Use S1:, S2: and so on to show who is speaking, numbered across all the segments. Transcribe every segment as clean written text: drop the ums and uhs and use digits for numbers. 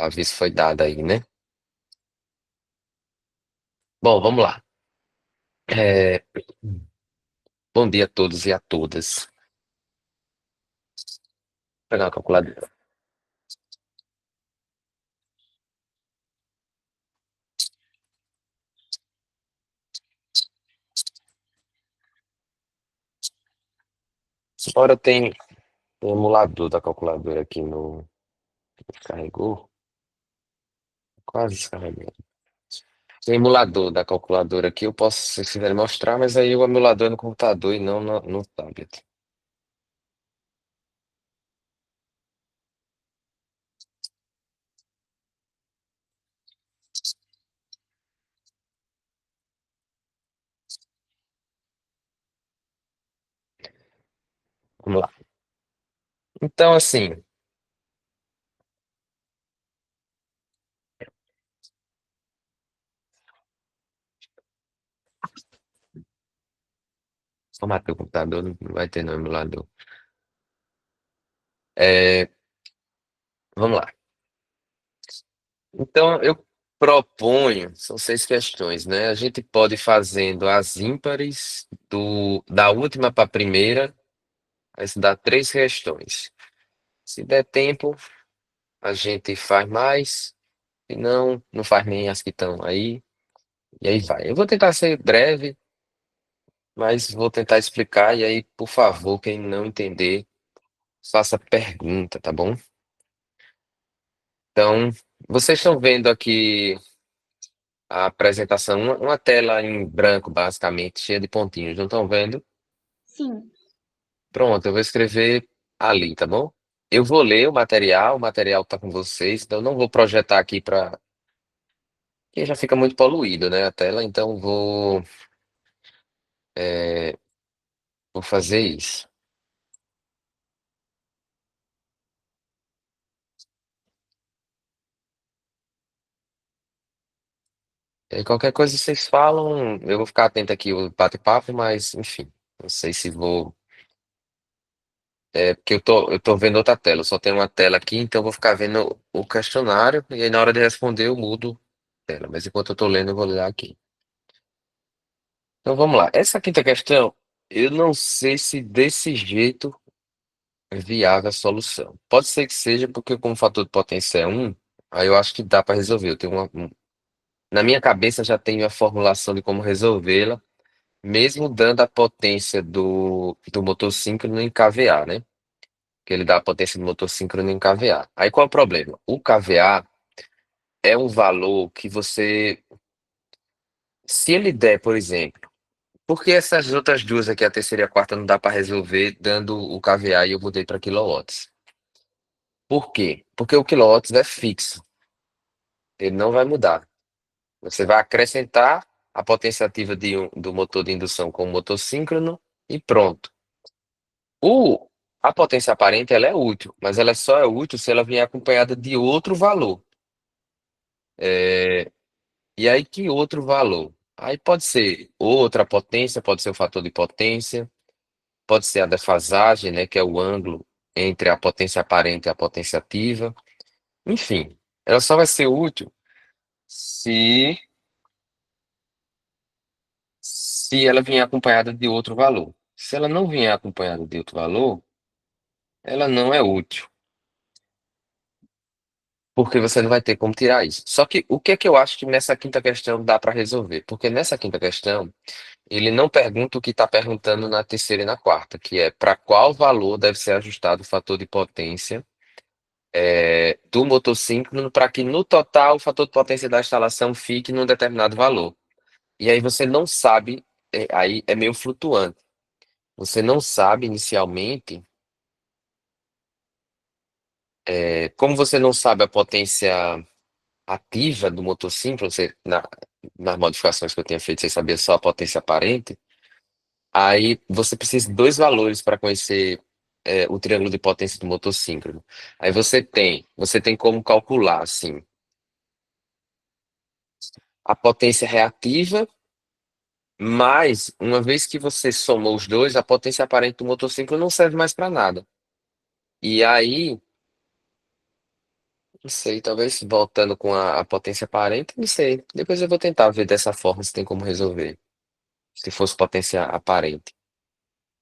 S1: O aviso foi dado aí, né? Bom, vamos lá. É, Bom dia a todos e a todas. Vou pegar uma calculadora. Agora tem o emulador da calculadora aqui no. Carregou? Quase descarregou. Tem emulador da calculadora aqui, eu posso, se vocês quiserem mostrar, mas aí o emulador é no computador e não no tablet. Vamos lá. Então, assim, formatei o computador, não vai ter no emulador. É, Vamos lá. Então, eu proponho, são 6 questões, né? A gente pode ir fazendo as ímpares da última para a primeira, aí se dá 3 questões. Se der tempo, a gente faz mais, se não, não faz nem as que estão aí, e aí vai. Eu vou tentar ser breve, mas vou tentar explicar, e aí, por favor, quem não entender, faça pergunta, tá bom? Então, vocês estão vendo aqui a apresentação, uma tela em branco, basicamente, cheia de pontinhos, não estão vendo?
S2: Sim,
S1: Pronto, eu vou escrever ali, tá bom? Eu vou ler o material tá com vocês, então eu não vou projetar aqui para que já fica muito poluído, né, a tela, então vou fazer isso. E aí, qualquer coisa vocês falam, eu vou ficar atento aqui ao bate-papo, mas enfim, não sei se vou. Porque eu tô vendo outra tela, eu só tenho uma tela aqui, então eu vou ficar vendo o questionário, e aí na hora de responder eu mudo a tela, mas enquanto eu tô lendo eu vou ler aqui. Então vamos lá. Essa quinta questão, eu não sei se desse jeito é viável a solução. Pode ser que seja, porque como o fator de potência é 1, aí eu acho que dá para resolver. Na minha cabeça já tenho a formulação de como resolvê-la, mesmo dando a potência do motor síncrono em kVA, né? Que ele dá a potência do motor síncrono em kVA. Aí qual é o problema? O kVA é um valor que você, se ele der, por exemplo, porque essas outras duas aqui, a terceira e a quarta, não dá para resolver dando o kVA e eu mudei para quilowatts. Por quê? Porque o quilowatts é fixo, ele não vai mudar. Você vai acrescentar a potência ativa do motor de indução com o motor síncrono e pronto. O, a potência aparente ela é útil, mas ela só é útil se ela vier acompanhada de outro valor. É, E aí, que outro valor? Aí pode ser outra potência, pode ser o fator de potência, pode ser a defasagem, né, que é o ângulo entre a potência aparente e a potência ativa. Enfim, ela só vai ser útil se, se ela vier acompanhada de outro valor. Se ela não vier acompanhada de outro valor, ela não é útil, porque você não vai ter como tirar isso. Só que o que é que eu acho que nessa quinta questão dá para resolver? Porque nessa quinta questão, ele não pergunta o que está perguntando na terceira e na quarta, que é para qual valor deve ser ajustado o fator de potência do motor síncrono para que no total o fator de potência da instalação fique num determinado valor. E aí você não sabe, aí é meio flutuante. Você não sabe inicialmente, como você não sabe a potência ativa do motor síncrono, nas modificações que eu tinha feito, você sabia só a potência aparente. Aí você precisa de dois valores para conhecer o triângulo de potência do motor síncrono. Aí você tem como calcular assim, a potência reativa, mas uma vez que você somou os dois, a potência aparente do motor síncrono não serve mais para nada. E aí, Não sei, talvez voltando com a potência aparente, não sei. Depois eu vou tentar ver dessa forma se tem como resolver. Se fosse potência aparente.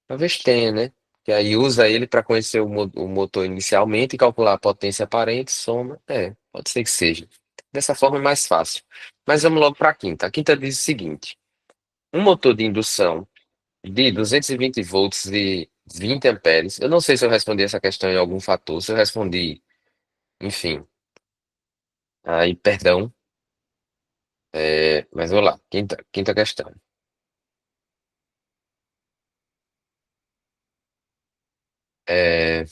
S1: Talvez tenha, né? Que aí usa ele para conhecer o motor inicialmente e calcular a potência aparente, soma. É, pode ser que seja. Dessa forma é mais fácil. Mas vamos logo para a quinta. A quinta diz o seguinte: um motor de indução de 220 volts e 20 amperes. Eu não sei se eu respondi essa questão em algum fator. Se eu respondi, enfim, aí perdão. Mas vou lá. Quinta questão. É,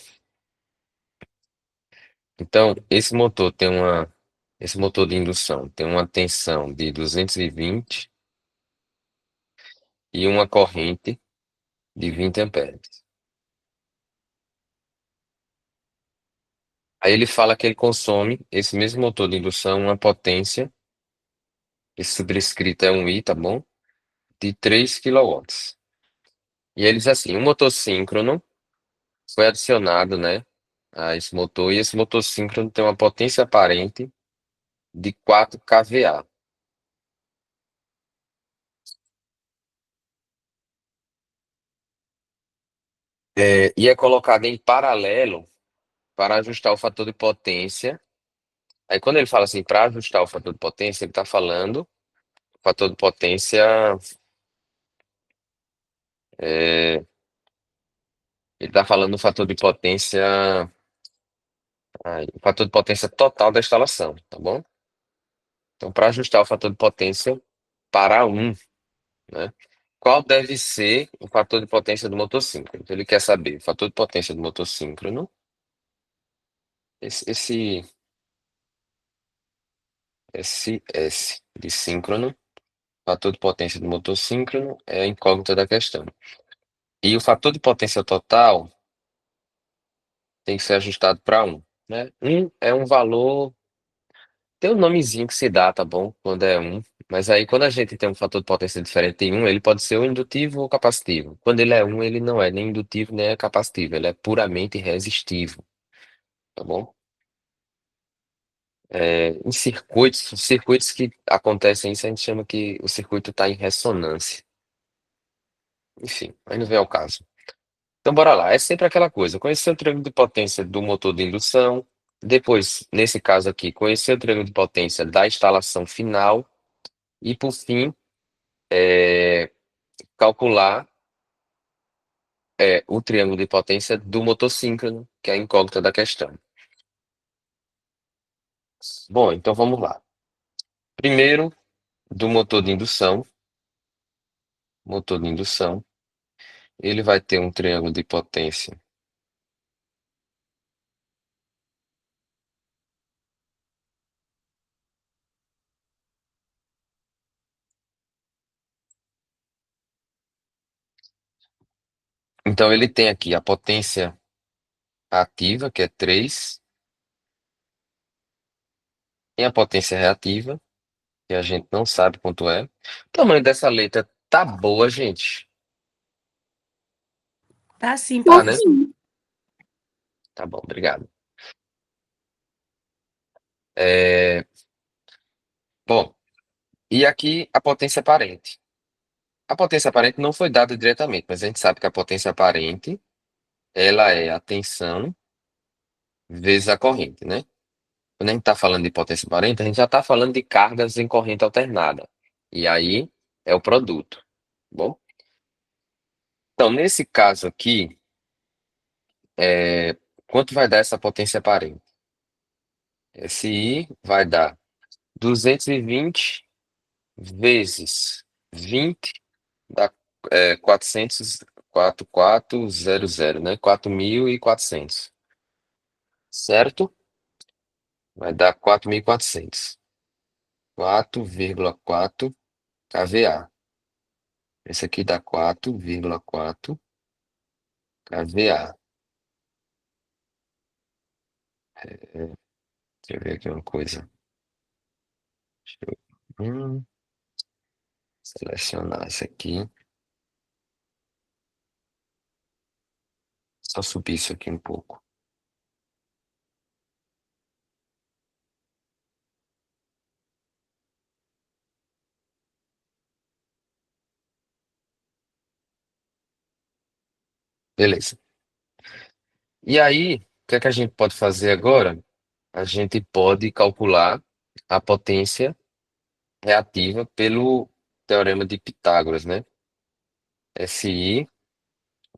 S1: então, esse motor de indução tem uma tensão de 220 e uma corrente de 20 amperes. Aí ele fala que ele consome, esse mesmo motor de indução, uma potência, esse subscrito é um I, tá bom? De 3 quilowatts. E ele diz assim, um motor síncrono foi adicionado, né, a esse motor, e esse motor síncrono tem uma potência aparente de 4 kVA. E é colocado em paralelo para ajustar o fator de potência. Aí quando ele fala assim, para ajustar o fator de potência, ele está falando o fator de potência, é, ele está falando do fator de potência, o fator de potência total da instalação, tá bom? Então, para ajustar o fator de potência para um, né? Qual deve ser o fator de potência do motor síncrono? Então, ele quer saber o fator de potência do motor síncrono, esse S de síncrono, fator de potência do motor síncrono é a incógnita da questão. E o fator de potência total tem que ser ajustado para um, né? Um é um valor, tem um nomezinho que se dá, tá bom? Quando é um. Mas aí, quando a gente tem um fator de potência diferente em um, ele pode ser ou indutivo ou capacitivo. Quando ele é um, ele não é nem indutivo nem é capacitivo. Ele é puramente resistivo, tá bom? Em circuitos que acontecem isso, a gente chama que o circuito está em ressonância. Enfim, aí não vem ao caso. Então, bora lá. É sempre aquela coisa. Conhecer o triângulo de potência do motor de indução. Depois, nesse caso aqui, conhecer o triângulo de potência da instalação final. E, por fim, calcular o triângulo de potência do motor síncrono, que é a incógnita da questão. Bom, então vamos lá. Primeiro, do motor de indução. Motor de indução. Ele vai ter um triângulo de potência. Então, ele tem aqui a potência ativa, que é 3, tem a potência reativa, que a gente não sabe quanto é. O tamanho dessa letra tá boa, gente.
S2: Tá sim,
S1: Tá, né?
S2: professor.
S1: Tá bom, obrigado. É, Bom, e aqui a potência aparente. A potência aparente não foi dada diretamente, mas a gente sabe que a potência aparente, ela é a tensão vezes a corrente, né? Quando a gente está falando de potência aparente, a gente já está falando de cargas em corrente alternada. E aí é o produto. Bom, então nesse caso aqui, quanto vai dar essa potência aparente? Esse I vai dar 220 vezes 20 dá 400, 4400, né? 4.400, certo? Vai dar 4.400. 4,4 kVA. Esse aqui dá 4,4 kVA. Deixa eu ver aqui uma coisa. Deixa eu, selecionar isso aqui. Só subir isso aqui um pouco. Beleza. E aí, o que é que a gente pode fazer agora? A gente pode calcular a potência reativa pelo teorema de Pitágoras, né? SI.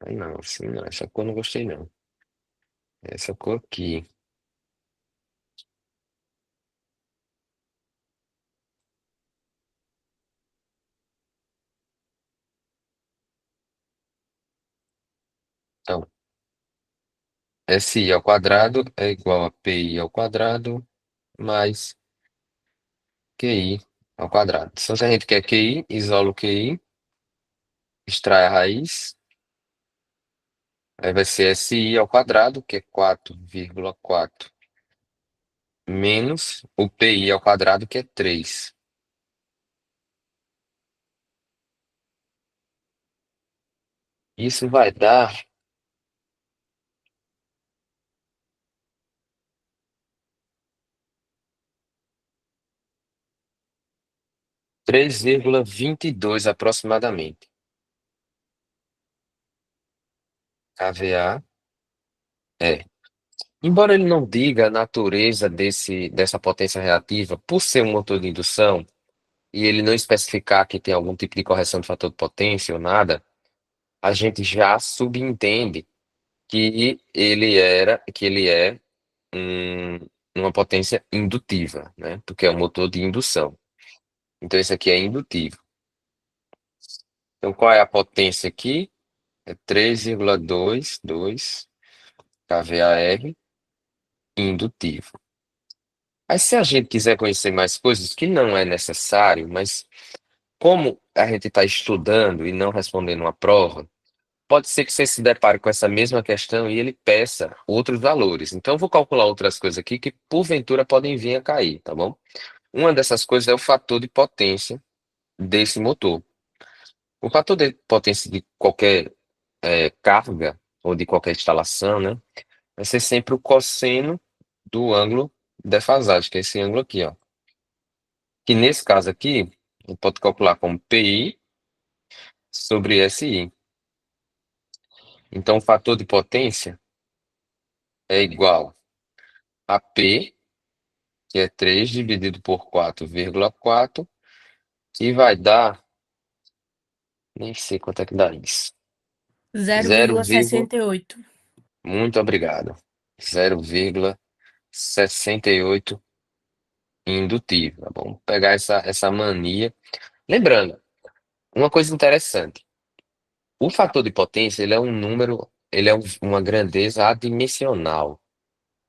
S1: Ai, não, assim não. Essa cor eu não gostei, não. Essa cor aqui. Então, SI ao quadrado é igual a PI ao quadrado mais QI ao quadrado. Então, se a gente quer QI, isola o QI, extrai a raiz, aí vai ser SI ao quadrado, que é 4,4, menos o PI ao quadrado, que é 3. Isso vai dar 3,22 aproximadamente. kVA é. Embora ele não diga a natureza dessa potência reativa, por ser um motor de indução, e ele não especificar que tem algum tipo de correção de fator de potência ou nada, a gente já subentende que ele é um- uma potência indutiva, né? Porque é um motor de indução. Então esse aqui é indutivo. Então qual é a potência aqui? É 3,22 kVAR indutivo. Aí se a gente quiser conhecer mais coisas, que não é necessário, mas como a gente está estudando e não respondendo uma prova, pode ser que você se depare com essa mesma questão e ele peça outros valores. Então, eu vou calcular outras coisas aqui que, porventura, podem vir a cair, tá bom? Uma dessas coisas é o fator de potência desse motor. O fator de potência de qualquer carga ou de qualquer instalação, né, vai ser sempre o cosseno do ângulo de defasagem, que é esse ângulo aqui, ó. Que nesse caso aqui, a gente pode calcular como PI sobre SI. Então, o fator de potência é igual a P, que é 3 dividido por 4,4, que vai dar, nem sei quanto é que dá isso.
S2: Zero
S1: 0,
S2: vírgula sessenta e oito.
S1: muito obrigado. 0,68 indutivo, tá bom? Vou pegar essa mania. Lembrando, uma coisa interessante. O fator de potência, ele é um número, ele é uma grandeza adimensional.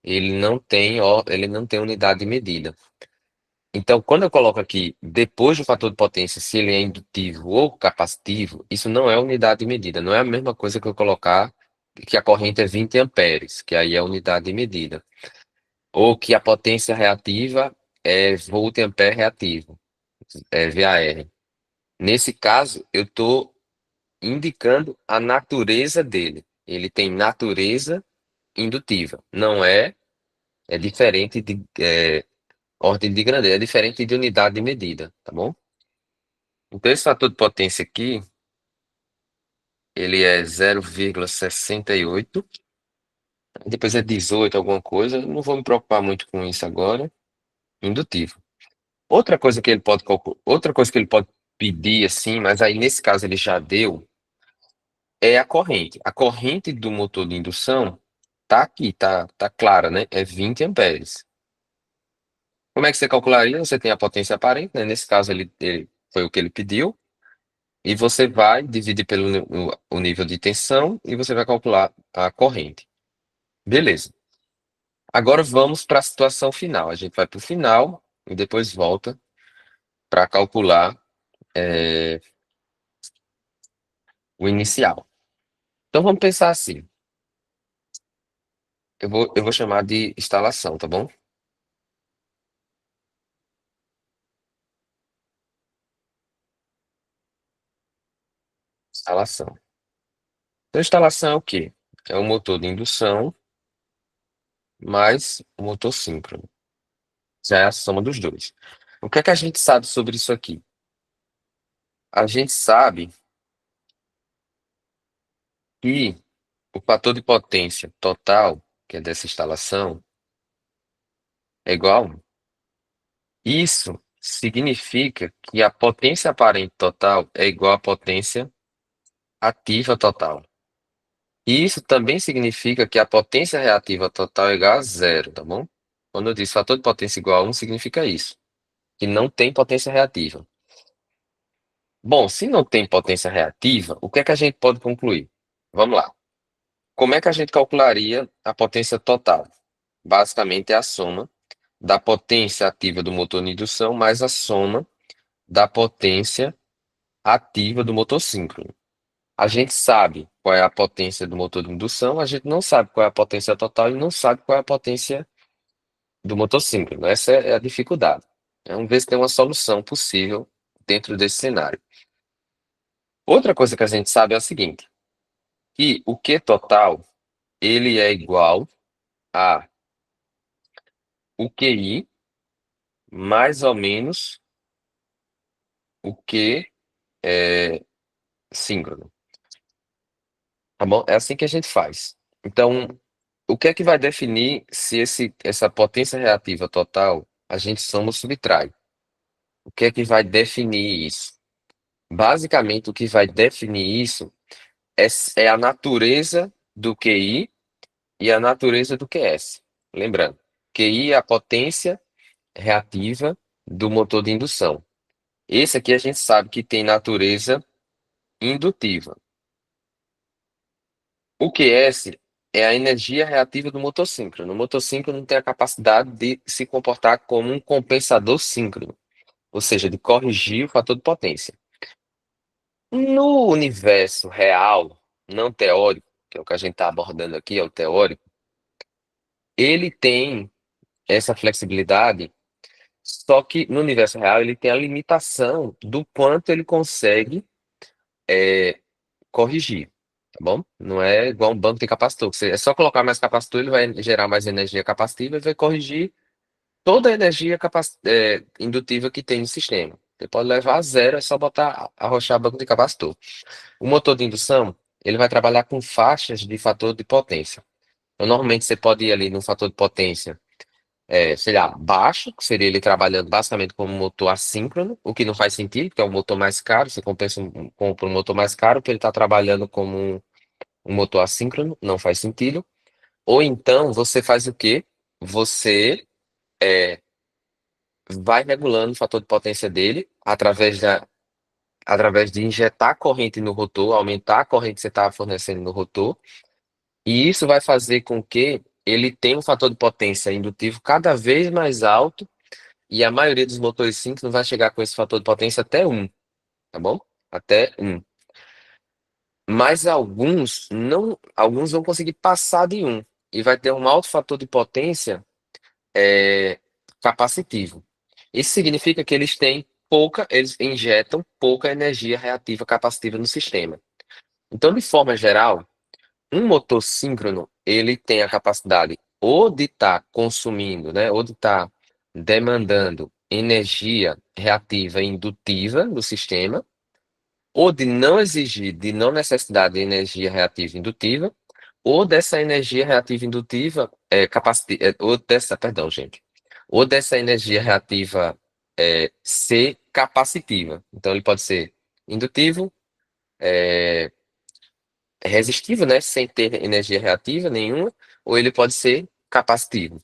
S1: Ele não tem unidade de medida. Então, quando eu coloco aqui, depois do fator de potência, se ele é indutivo ou capacitivo, isso não é unidade de medida. Não é a mesma coisa que eu colocar que a corrente é 20 amperes, que aí é unidade de medida. Ou que a potência reativa é volt-ampere reativo, é VAR. Nesse caso, eu estou indicando a natureza dele. Ele tem natureza indutiva. Não é, é diferente de ordem de grandeza, é diferente de unidade de medida, tá bom? Então, esse fator de potência aqui, ele é 0,68, depois é 18 alguma coisa, não vou me preocupar muito com isso agora, indutivo. Outra coisa que ele pode pedir assim, mas aí nesse caso ele já deu, é a corrente. A corrente do motor de indução tá aqui, tá clara, né? É 20 amperes. Como é que você calcularia? Você tem a potência aparente, né? Nesse caso ele foi o que ele pediu. E você vai dividir pelo o nível de tensão e você vai calcular a corrente. Beleza. Agora vamos para a situação final. A gente vai para o final e depois volta para calcular é, o inicial. Então vamos pensar assim. Eu vou chamar de instalação, tá bom? Instalação. Então, instalação é o quê? É o motor de indução mais o motor síncrono. Já é a soma dos dois. O que é que a gente sabe sobre isso aqui? A gente sabe que o fator de potência total, que é dessa instalação, é igual a 1. Isso significa que a potência aparente total é igual à potência ativa total. E isso também significa que a potência reativa total é igual a zero, tá bom? Quando eu disse fator de potência igual a 1, significa isso, que não tem potência reativa. Bom, se não tem potência reativa, o que é que a gente pode concluir? Vamos lá. Como é que a gente calcularia a potência total? Basicamente é a soma da potência ativa do motor de indução mais a soma da potência ativa do motor síncrono. A gente sabe qual é a potência do motor de indução, a gente não sabe qual é a potência total e não sabe qual é a potência do motor síncrono. Essa é a dificuldade. Vamos ver se tem uma solução possível dentro desse cenário. Outra coisa que a gente sabe é o seguinte, que o Q total ele é igual a o QI mais ou menos o Q síncrono. Tá bom? É assim que a gente faz. Então, o que é que vai definir se essa potência reativa total a gente soma ou subtrai? O que é que vai definir isso? Basicamente, o que vai definir isso é a natureza do QI e a natureza do QS. Lembrando, QI é a potência reativa do motor de indução. Esse aqui a gente sabe que tem natureza indutiva. O QS é a energia reativa do motor síncrono. O motor síncrono tem a capacidade de se comportar como um compensador síncrono, ou seja, de corrigir o fator de potência. No universo real, não teórico, que é o que a gente está abordando aqui, é o teórico, ele tem essa flexibilidade, só que no universo real ele tem a limitação do quanto ele consegue corrigir, tá bom? Não é igual um banco de capacitor, que é só colocar mais capacitor, ele vai gerar mais energia capacitiva e vai corrigir toda a energia indutiva que tem no sistema. Você pode levar a zero, é só botar, arrochar banco de capacitor. O motor de indução, ele vai trabalhar com faixas de fator de potência. Então, normalmente você pode ir ali no fator de potência, sei lá, baixo, que seria ele trabalhando basicamente como um motor assíncrono, o que não faz sentido, porque é um motor mais caro, você compra um motor mais caro, porque ele está trabalhando como um motor assíncrono, não faz sentido. Ou então você faz o quê? Você vai regulando o fator de potência dele através de injetar corrente no rotor, aumentar a corrente que você está fornecendo no rotor, e isso vai fazer com que ele tenha um fator de potência indutivo cada vez mais alto, e a maioria dos motores síncronos vai chegar com esse fator de potência até 1, tá bom? Até 1. Mas alguns vão conseguir passar de 1, e vai ter um alto fator de potência é, capacitivo. Isso significa que eles injetam pouca energia reativa capacitiva no sistema. Então, de forma geral, um motor síncrono, ele tem a capacidade ou de estar consumindo, né, ou de estar demandando energia reativa indutiva do sistema, ou de não exigir, de não necessidade de energia reativa indutiva, ou dessa energia reativa indutiva, ou dessa, perdão, gente, ou dessa energia reativa ser capacitiva. Então, ele pode ser indutivo, resistivo, né, sem ter energia reativa nenhuma, ou ele pode ser capacitivo.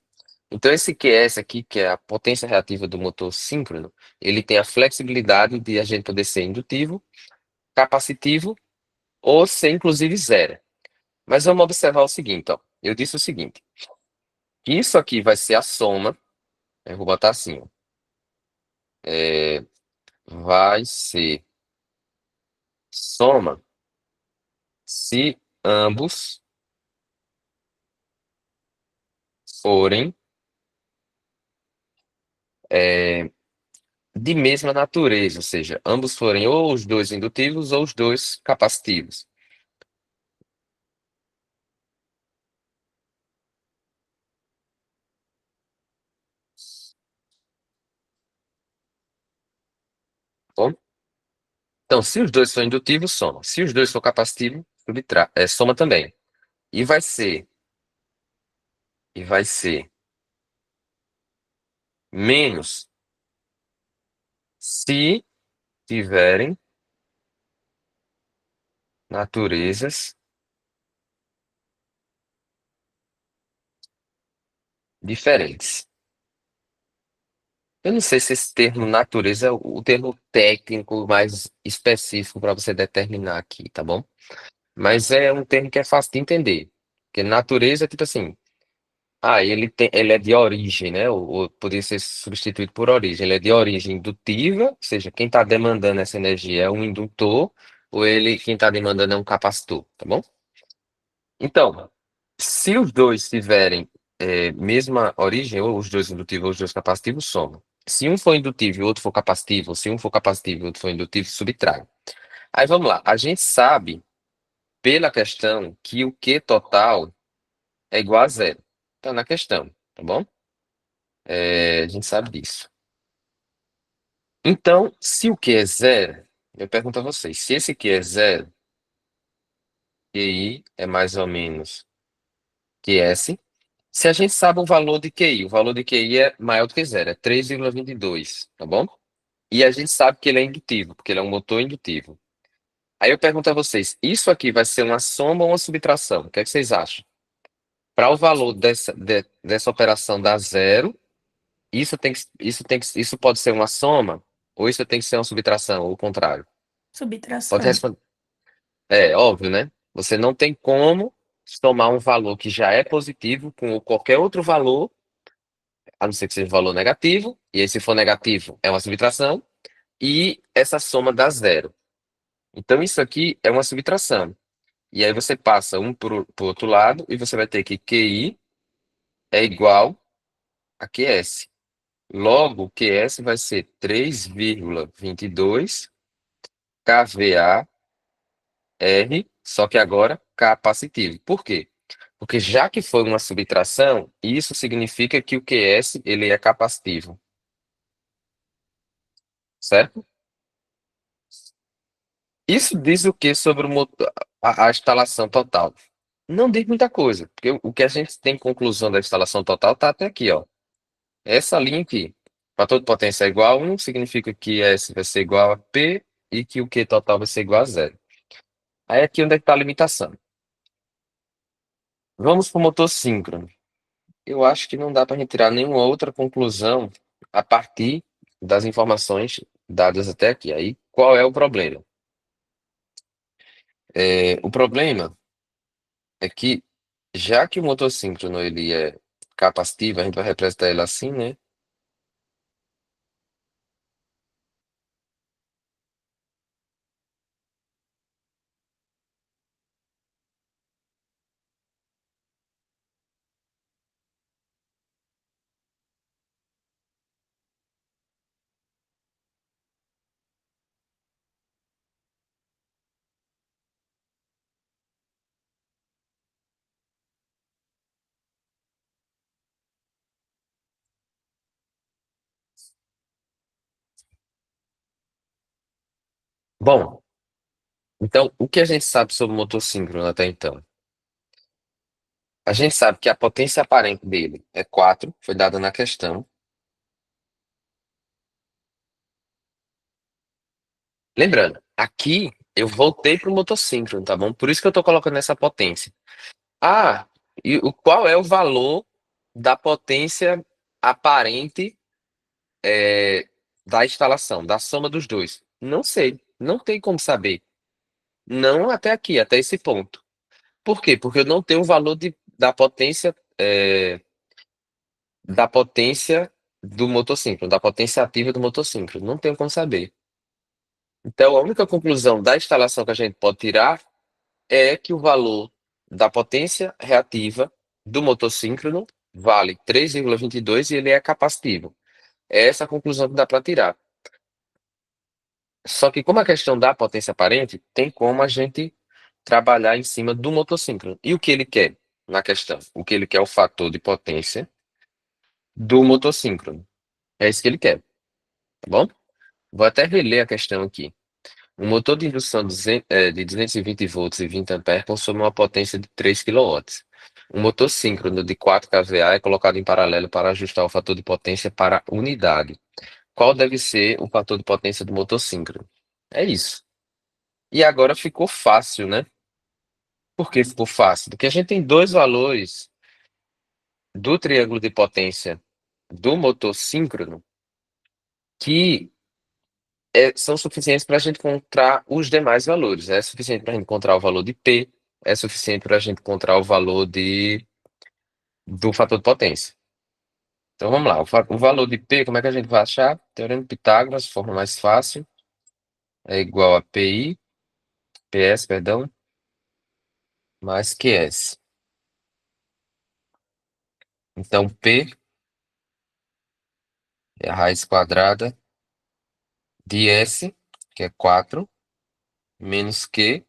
S1: Então, esse QS aqui, que é a potência reativa do motor síncrono, ele tem a flexibilidade de a gente poder ser indutivo, capacitivo ou ser inclusive zero. Mas vamos observar o seguinte, ó. Eu disse o seguinte, que isso aqui vai ser a soma, eu vou botar assim, ó, vai ser soma se ambos forem é, de mesma natureza, ou seja, ambos forem ou os dois indutivos ou os dois capacitivos. Tá bom? Então, se os dois são indutivos, soma. Se os dois são capacitivos, soma também. E vai ser, e vai ser menos se tiverem naturezas diferentes. Eu não sei se esse termo natureza é o termo técnico mais específico para você determinar aqui, tá bom? Mas é um termo que é fácil de entender. Porque natureza é tipo assim, ele é de origem, né? Ou poderia ser substituído por origem. Ele é de origem indutiva, ou seja, quem está demandando essa energia é um indutor, ou quem está demandando é um capacitor, tá bom? Então, se os dois tiverem mesma origem, ou os dois indutivos ou os dois capacitivos, somam. Se um for indutivo e o outro for capacitivo, ou se um for capacitivo e o outro for indutivo, subtrai. Aí vamos lá. A gente sabe, pela questão, que o Q total é igual a zero. Tá na questão, tá bom? A gente sabe disso. Então, se o Q é zero, eu pergunto a vocês, se esse Q é zero, QI é mais ou menos QS. Se a gente sabe o valor de QI é maior do que zero, é 3,22, tá bom? E a gente sabe que ele é indutivo, porque ele é um motor indutivo. Aí eu pergunto a vocês, isso aqui vai ser uma soma ou uma subtração? O que é que vocês acham? Para o valor dessa operação dar zero, isso pode ser uma soma, ou isso tem que ser uma subtração, ou o contrário? Pode
S2: Subtração.
S1: responder. É óbvio, né? Você não tem como somar um valor que já é positivo com qualquer outro valor, a não ser que seja um valor negativo, e aí se for negativo é uma subtração, e essa soma dá zero. Então isso aqui é uma subtração. E aí você passa um para o outro lado e você vai ter que QI é igual a QS. Logo, QS vai ser 3,22 kVAR, só que agora capacitivo. Por quê? Porque já que foi uma subtração, isso significa que o QS ele é capacitivo, certo? Isso diz o que sobre a instalação total? Não diz muita coisa, porque o que a gente tem conclusão da instalação total está até aqui, ó. Essa linha aqui, para toda potência é igual a 1, significa que S vai ser igual a P e que o Q total vai ser igual a zero. Aí aqui onde é que está a limitação? Vamos para o motor síncrono. Eu acho que não dá para a gente tirar nenhuma outra conclusão a partir das informações dadas até aqui. Aí qual é o problema? O problema é que, já que o motor síncrono ele é capacitivo, a gente vai representar ele assim, né? Bom, então o que a gente sabe sobre o motor síncrono até então? A gente sabe que a potência aparente dele é 4, foi dada na questão. Lembrando, aqui eu voltei para o motor síncrono, tá bom? Por isso que eu estou colocando essa potência. Ah, e qual é o valor da potência aparente da instalação, da soma dos dois? Não sei, não tem como saber. Não até aqui, até esse ponto. Por quê? Porque eu não tenho o valor da potência do motociclo, da potência ativa do motociclo. Não tenho como saber. Então, a única conclusão da instalação que a gente pode tirar é que o valor da potência reativa do motossíncrono vale 3,22 e ele é capacitivo. É essa a conclusão que dá para tirar. Só que como a questão da potência aparente, tem como a gente trabalhar em cima do motossíncrono. E o que ele quer na questão? O que ele quer é o fator de potência do motossíncrono. É isso que ele quer, tá bom? Vou até reler a questão aqui. Um motor de indução de 220 volts e 20 amperes consome uma potência de 3 quilowatts. Um motor síncrono de 4 kVA é colocado em paralelo para ajustar o fator de potência para unidade. Qual deve ser o fator de potência do motor síncrono? É isso. E agora ficou fácil, né? Por que ficou fácil? Porque a gente tem dois valores do triângulo de potência do motor síncrono que são suficientes para a gente encontrar os demais valores. É suficiente para a gente encontrar o valor de P, é suficiente para a gente encontrar o valor do fator de potência. Então vamos lá, o valor de P, como é que a gente vai achar? Teorema de Pitágoras, forma mais fácil, é igual a PI, PS, perdão, mais QS. Então P é a raiz quadrada de S, que é 4, menos Q,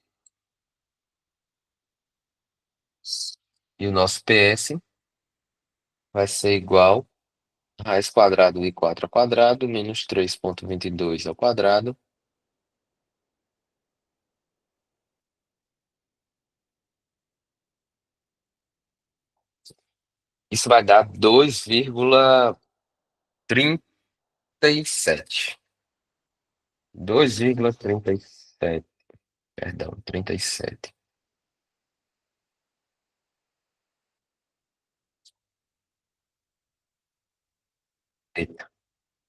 S1: e o nosso PS vai ser igual a raiz quadrada de 4 ao quadrado, menos 3,22 ao quadrado. Isso vai dar 2,37. 2,37. Perdão, 37. Eita,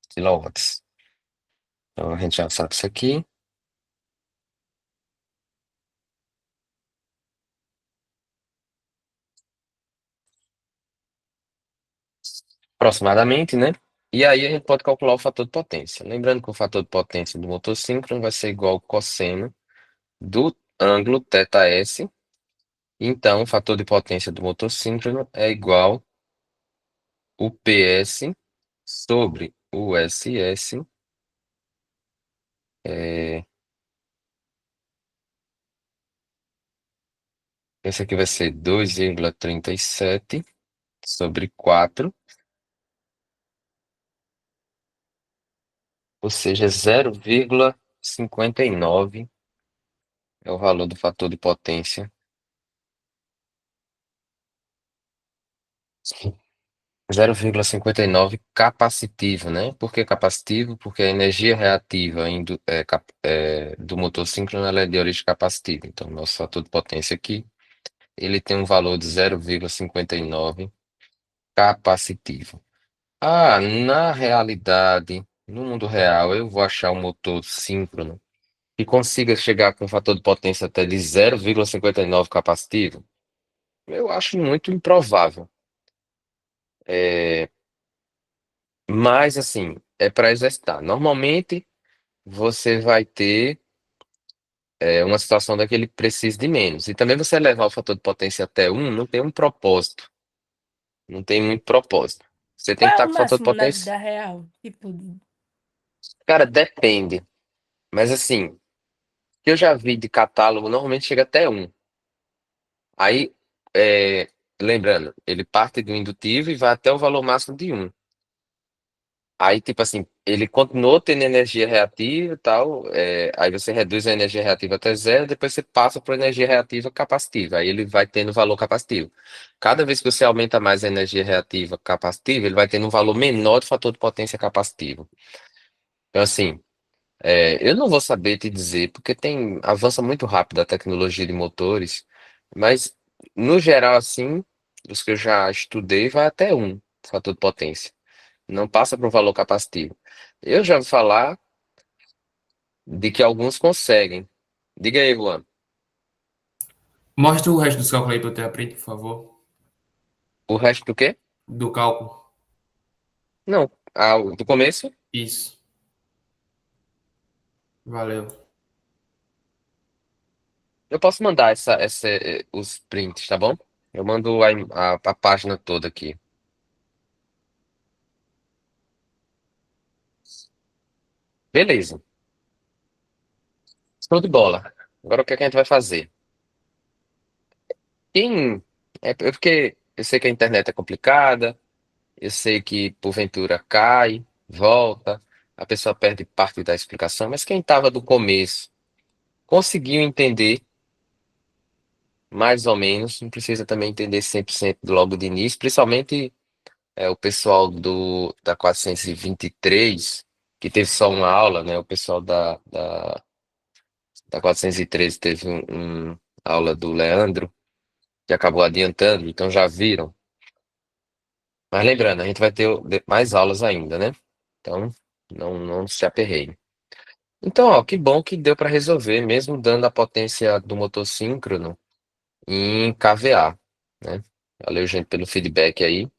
S1: quilowatts. Então a gente já sabe isso aqui. Aproximadamente, né? E aí a gente pode calcular o fator de potência. Lembrando que o fator de potência do motor síncrono vai ser igual ao cosseno do ângulo θs. Então, o fator de potência do motor síncrono é igual o PS sobre o SS. É, esse aqui vai ser 2,37 sobre 4, ou seja, 0,59 é o valor do fator de potência. 0,59 capacitivo, né? Por que capacitivo? Porque a energia reativa do motor síncrono ela é de origem capacitiva. Então, nosso fator de potência aqui, ele tem um valor de 0,59 capacitivo. Ah, na realidade, no mundo real, eu vou achar um motor síncrono que consiga chegar com um fator de potência até de 0,59 capacitivo. Eu acho muito improvável. É, mas, assim, é para exercitar. Normalmente, você vai ter uma situação daquele que precisa de menos. E também você levar o fator de potência até um não tem um propósito. Não tem muito propósito. Você tem
S2: Qual
S1: que
S2: é
S1: estar
S2: o
S1: com o fator de
S2: máximo na
S1: potência.
S2: vida real? Tipo,
S1: Cara, depende. Mas, assim, o que eu já vi de catálogo, normalmente chega até um. Aí, é, lembrando, ele parte do indutivo e vai até o valor máximo de um. Aí, tipo assim, ele continuou tendo energia reativa e tal, aí você reduz a energia reativa até zero, depois você passa para energia reativa capacitiva, aí ele vai tendo valor capacitivo. Cada vez que você aumenta mais a energia reativa capacitiva, ele vai tendo um valor menor do fator de potência capacitivo. Então, assim, eu não vou saber te dizer, porque avança muito rápido a tecnologia de motores, mas, no geral, assim, os que eu já estudei, vai até um fator de potência. Não passa para um valor capacitivo. Eu já ouvi falar de que alguns conseguem. Diga aí, Juan.
S3: Mostra o resto dos cálculos aí para eu ter a print, por favor.
S1: O resto do quê?
S3: Do cálculo.
S1: Não. Do começo?
S3: Isso. Valeu.
S1: Eu posso mandar os prints, tá bom? Eu mando a página toda aqui. Beleza. Show de bola. Agora o que é que a gente vai fazer? Quem... porque eu sei que a internet é complicada, eu sei que porventura cai, volta, a pessoa perde parte da explicação, mas quem estava do começo conseguiu entender mais ou menos, não precisa também entender 100% logo de início, principalmente o pessoal da 423, que teve só uma aula, né? O pessoal da 413 teve aula do Leandro, que acabou adiantando, então já viram. Mas lembrando, a gente vai ter mais aulas ainda, né? Então, não se aperreiem. Então, ó, que bom que deu para resolver, mesmo dando a potência do motor síncrono em kVA, né? Valeu, gente, pelo feedback aí.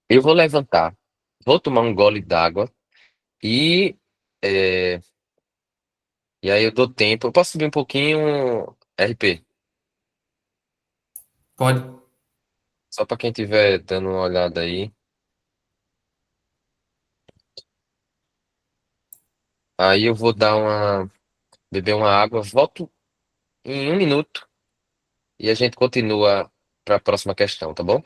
S1: Eu vou levantar, vou tomar um gole d'água e, é, e aí eu dou tempo. Eu posso subir um pouquinho, RP,
S3: Pode.
S1: só para quem estiver dando uma olhada aí. Aí eu vou beber uma água, volto em 1 minuto e a gente continua para a próxima questão, tá bom?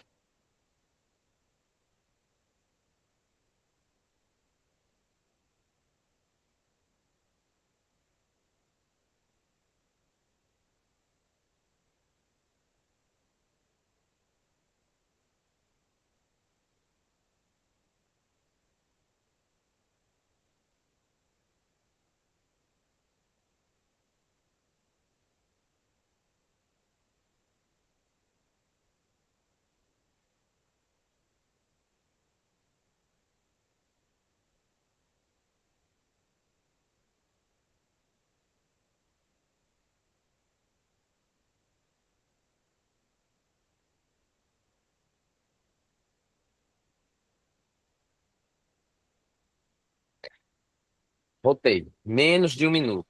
S1: Voltei. Menos de 1 minuto.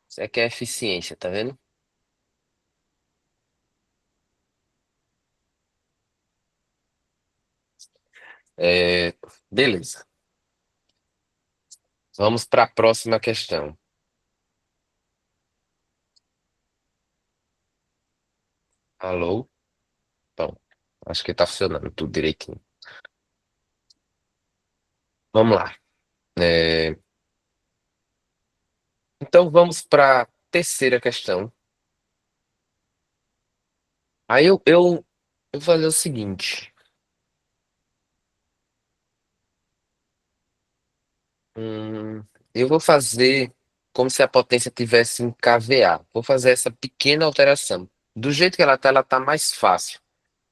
S1: Isso aqui é eficiência, tá vendo? É, beleza. Vamos para a próxima questão. Alô? Bom, acho que tá funcionando tudo direitinho. Vamos lá. É, então vamos para a terceira questão. Aí eu vou fazer o seguinte. Eu vou fazer como se a potência tivesse em kVA. Vou fazer essa pequena alteração. Do jeito que ela tá mais fácil.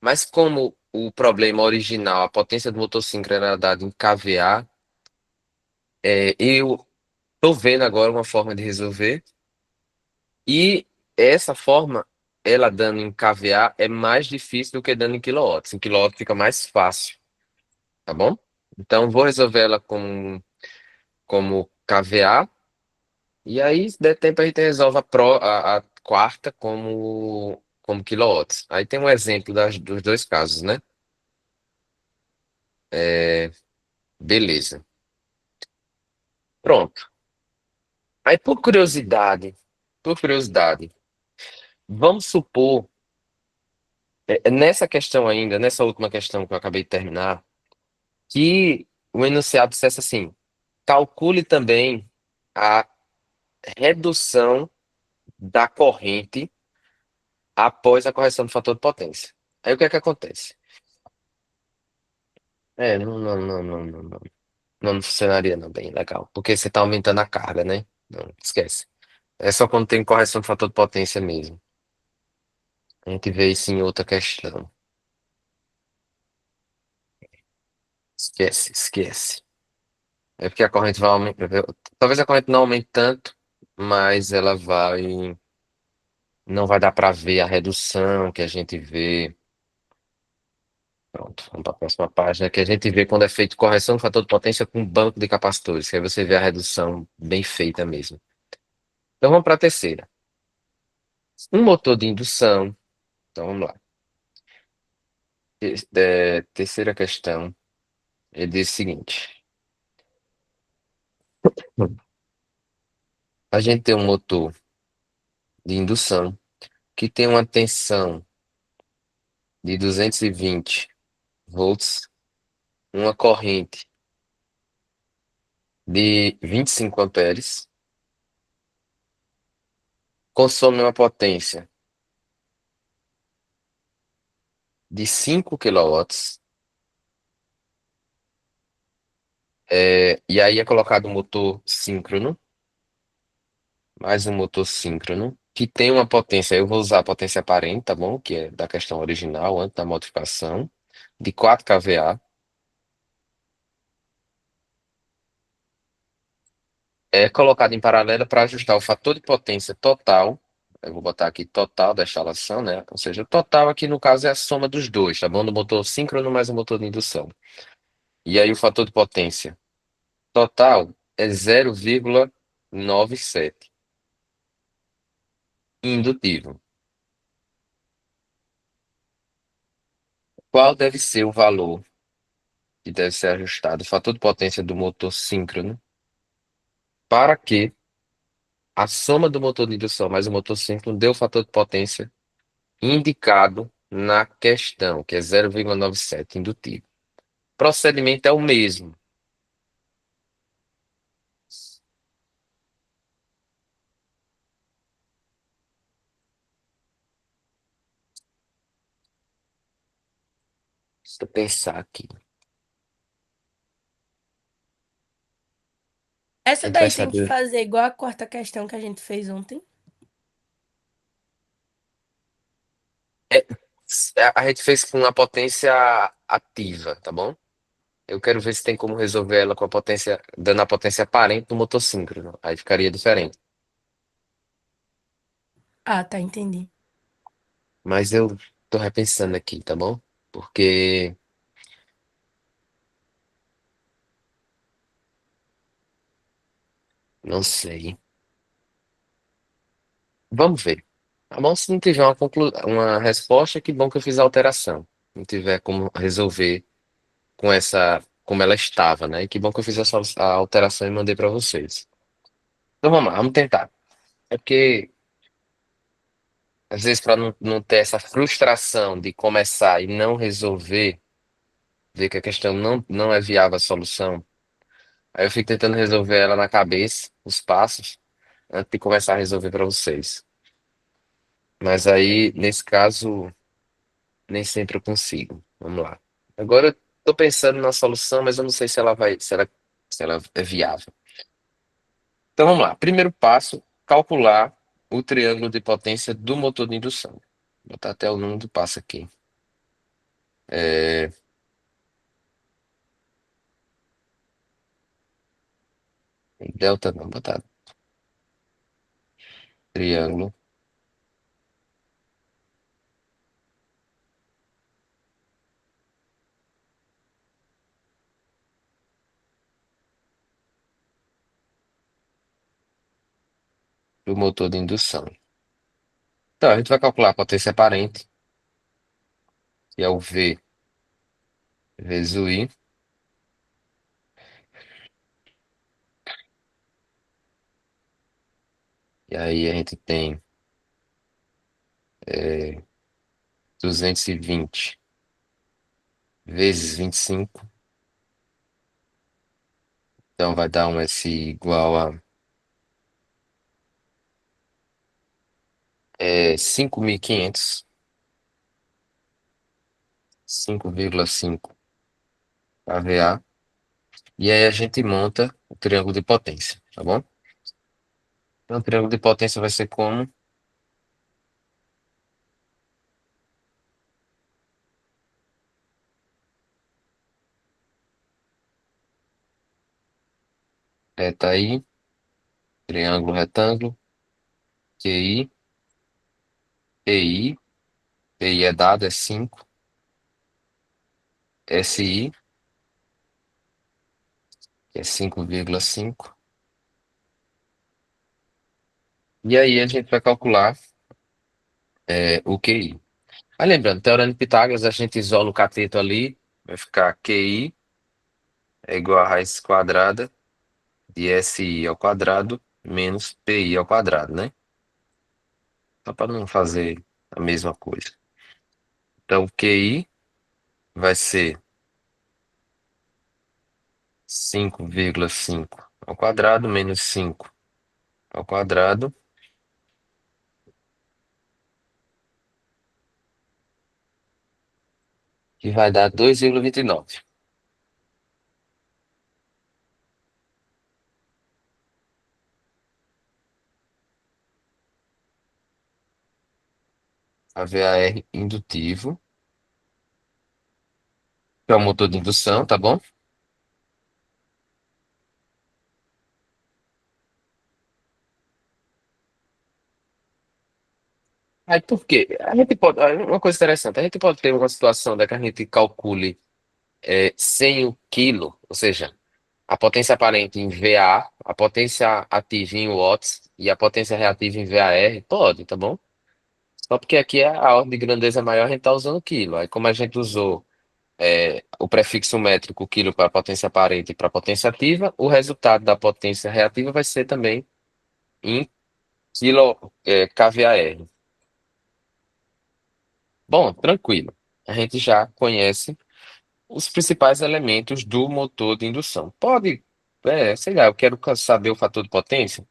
S1: Mas como o problema original, a potência do motor síncrono era dada em kVA, eu tô vendo agora uma forma de resolver. E essa forma, ela dando em kVA, é mais difícil do que dando em quilowatts. Em quilowatts fica mais fácil, tá bom? Então vou resolver ela como kVA. E aí, se der tempo, a gente resolve a quarta como quilowatts. Aí tem um exemplo dos dois casos, né? É, beleza. Pronto. Aí, por curiosidade, vamos supor, nessa questão ainda, nessa última questão que eu acabei de terminar, que o enunciado dissesse assim: calcule também a redução da corrente após a correção do fator de potência. Aí o que é que acontece? Não funcionaria não, bem legal, porque você está aumentando a carga, né? Não, esquece. É só quando tem correção do fator de potência mesmo. A gente vê isso em outra questão. Esquece, esquece. É porque a corrente vai aumentar. Talvez a corrente não aumente tanto, mas ela vai. Não vai dar para ver a redução que a gente vê. Pronto, vamos para a próxima página, que a gente vê quando é feito correção do fator de potência com banco de capacitores, que aí você vê a redução bem feita mesmo. Então vamos para a terceira. Um motor de indução. Então vamos lá. Terceira questão. Ele diz o seguinte: a gente tem um motor de indução que tem uma tensão de 220 volts, uma corrente de 25 amperes consome uma potência de 5 quilowatts, e aí é colocado um motor síncrono, mais um motor síncrono, que tem uma potência, eu vou usar a potência aparente, tá bom? Que é da questão original, antes da modificação, de 4 kVA. É colocado em paralelo para ajustar o fator de potência total. Eu vou botar aqui total da instalação, né? Ou seja, o total aqui no caso é a soma dos dois, tá bom? Do motor síncrono mais o motor de indução. E aí o fator de potência total é 0,97 indutivo. Qual deve ser o valor que deve ser ajustado, o fator de potência do motor síncrono, para que a soma do motor de indução mais o motor síncrono dê o fator de potência indicado na questão, que é 0,97 indutivo. Procedimento é o mesmo. Deixa eu pensar aqui. A
S2: Essa
S1: gente vai
S2: daí tem que
S1: saber.
S2: fazer igual a quarta questão que a gente fez ontem.
S1: É, a gente fez com a potência ativa, tá bom? Eu quero ver se tem como resolver ela com a potência, dando a potência aparente do motor síncrono. Aí ficaria diferente.
S2: Ah, tá, entendi.
S1: Mas eu tô repensando aqui, tá bom? Porque não sei. Vamos ver. Tá bom? Se não tiver uma resposta, que bom que eu fiz a alteração. Não tiver como resolver com essa, como ela estava, né? E que bom que eu fiz a alteração e mandei para vocês. Então vamos lá, vamos tentar. É porque, às vezes, para não ter essa frustração de começar e não resolver, ver que a questão não é viável a solução, aí eu fico tentando resolver ela na cabeça, os passos, antes de começar a resolver para vocês. Mas aí, nesse caso, nem sempre eu consigo. Vamos lá. Agora eu tô pensando na solução, mas eu não sei se ela é viável. Então vamos lá. Primeiro passo, calcular o triângulo de potência do motor de indução. Vou botar até o número do passo aqui. É, delta não, botar triângulo do motor de indução. Então a gente vai calcular a potência aparente, que é o V vezes o I. E aí a gente tem 220 vezes 25. Então vai dar um S igual a 5.500, 5,5 kVA. E aí a gente monta o triângulo de potência, tá bom? Então o triângulo de potência vai ser como? Reta I, triângulo retângulo, QI, PI, PI é dado, é 5, SI, que é 5,5. E aí a gente vai calcular o QI. Aí lembrando, teorema de Pitágoras, a gente isola o cateto ali, vai ficar QI é igual a raiz quadrada de SI ao quadrado menos PI ao quadrado, né? Só para não fazer a mesma coisa. Então, QI vai ser 5,5 ao quadrado menos 5 ao quadrado que vai dar 2,29. A VAR indutivo, que é o motor de indução, tá bom? Aí por quê? A gente pode, uma coisa interessante, a gente pode ter uma situação da que a gente calcule sem o quilo, ou seja, a potência aparente em VA, a potência ativa em watts e a potência reativa em VAR, pode, tá bom? Só porque aqui a ordem de grandeza maior, a gente está usando quilo. Aí como a gente usou o prefixo métrico quilo para a potência aparente e para a potência ativa, o resultado da potência reativa vai ser também em quilo, kVAR. Bom, tranquilo. A gente já conhece os principais elementos do motor de indução. Pode, sei lá, eu quero saber o fator de potência?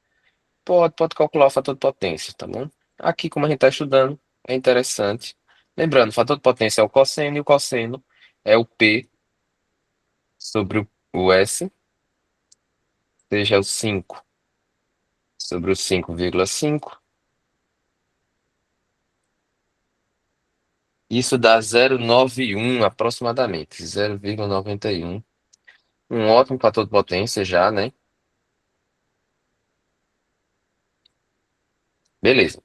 S1: Pode calcular o fator de potência, tá bom? Aqui, como a gente está estudando, é interessante. Lembrando, o fator de potência é o cosseno e o cosseno é o P sobre o S, seja o 5 sobre o 5,5. Isso dá 0,91 aproximadamente, 0,91. Um ótimo fator de potência já, né? Beleza.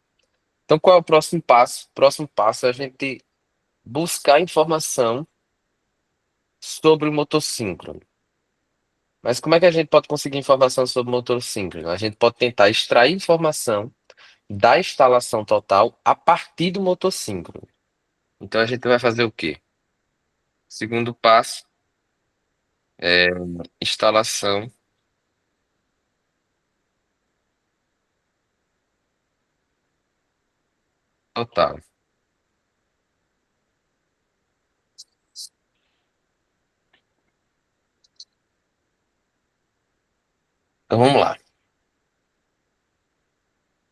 S1: Então, qual é o próximo passo? O próximo passo é a gente buscar informação sobre o motor síncrono. Mas como é que a gente pode conseguir informação sobre o motor síncrono? A gente pode tentar extrair informação da instalação total a partir do motor síncrono. Então, a gente vai fazer o quê? Segundo passo é instalação total. Então, vamos lá.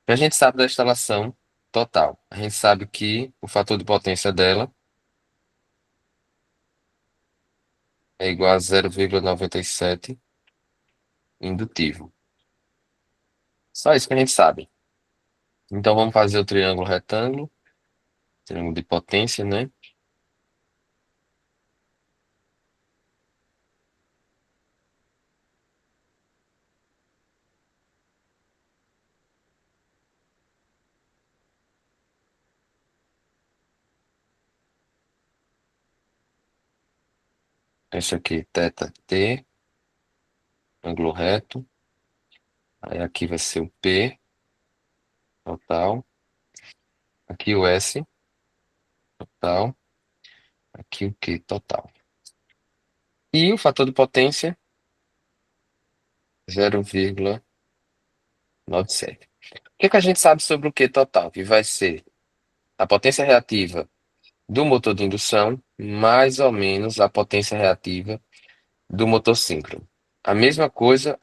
S1: A gente sabe da instalação total. A gente sabe que o fator de potência dela é igual a 0,97 indutivo. Só isso que a gente sabe. Então vamos fazer o triângulo retângulo, triângulo de potência, né? Esse aqui, θ T, ângulo reto. Aí aqui vai ser o P total. Aqui o S total. Aqui o Q total. E o fator de potência, 0,97. O que que a gente sabe sobre o Q total? Que vai ser a potência reativa do motor de indução, mais ou menos a potência reativa do motor síncrono. A mesma coisa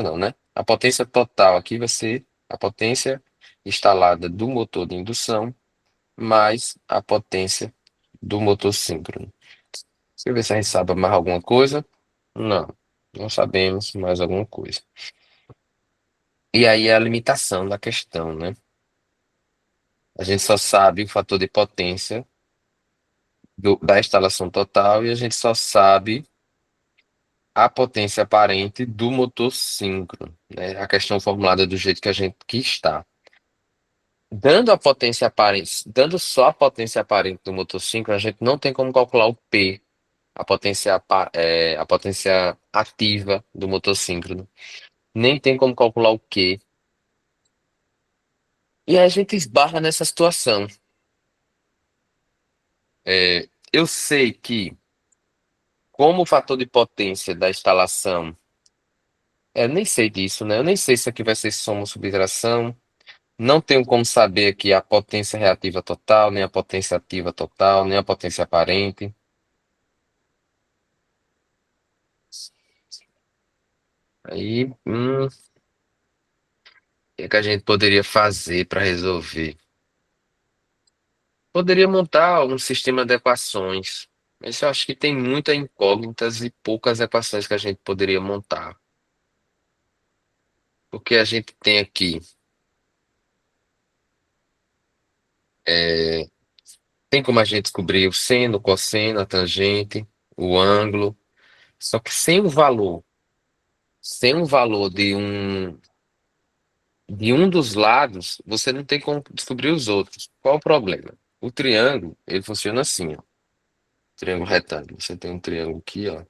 S1: não, né? A potência total aqui vai ser a potência instalada do motor de indução mais a potência do motor síncrono. Deixa eu ver se a gente sabe mais alguma coisa. Não, não sabemos mais alguma coisa. E aí é a limitação da questão, né? A gente só sabe o fator de potência da instalação total e a gente só sabe a potência aparente do motor síncrono, né? A questão formulada do jeito que a gente que está. Dando a potência aparente, dando só a potência aparente do motor síncrono, a gente não tem como calcular o P, a potência ativa do motor síncrono. Nem tem como calcular o Q. E aí a gente esbarra nessa situação. Eu sei que, como o fator de potência da instalação, eu nem sei disso, né? Eu nem sei se aqui vai ser soma ou subtração. Não tenho como saber aqui a potência reativa total, nem a potência ativa total, nem a potência aparente. Aí, o que é que a gente poderia fazer para resolver? Poderia montar um sistema de equações. Mas eu acho que tem muitas incógnitas e poucas equações que a gente poderia montar. Porque a gente tem aqui, é, tem como a gente descobrir o seno, o cosseno, a tangente, o ângulo, só que sem o valor de um dos lados, você não tem como descobrir os outros. Qual o problema? O triângulo, ele funciona assim, ó. Triângulo retângulo. Você tem um triângulo aqui, ó.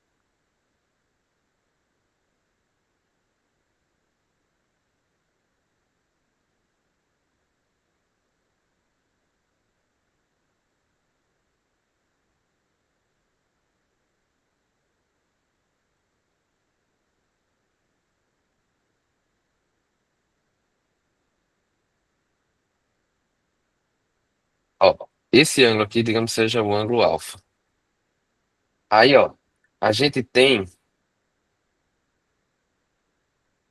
S1: Ó, esse ângulo aqui, digamos, seja o ângulo alfa. Aí, ó, a gente tem,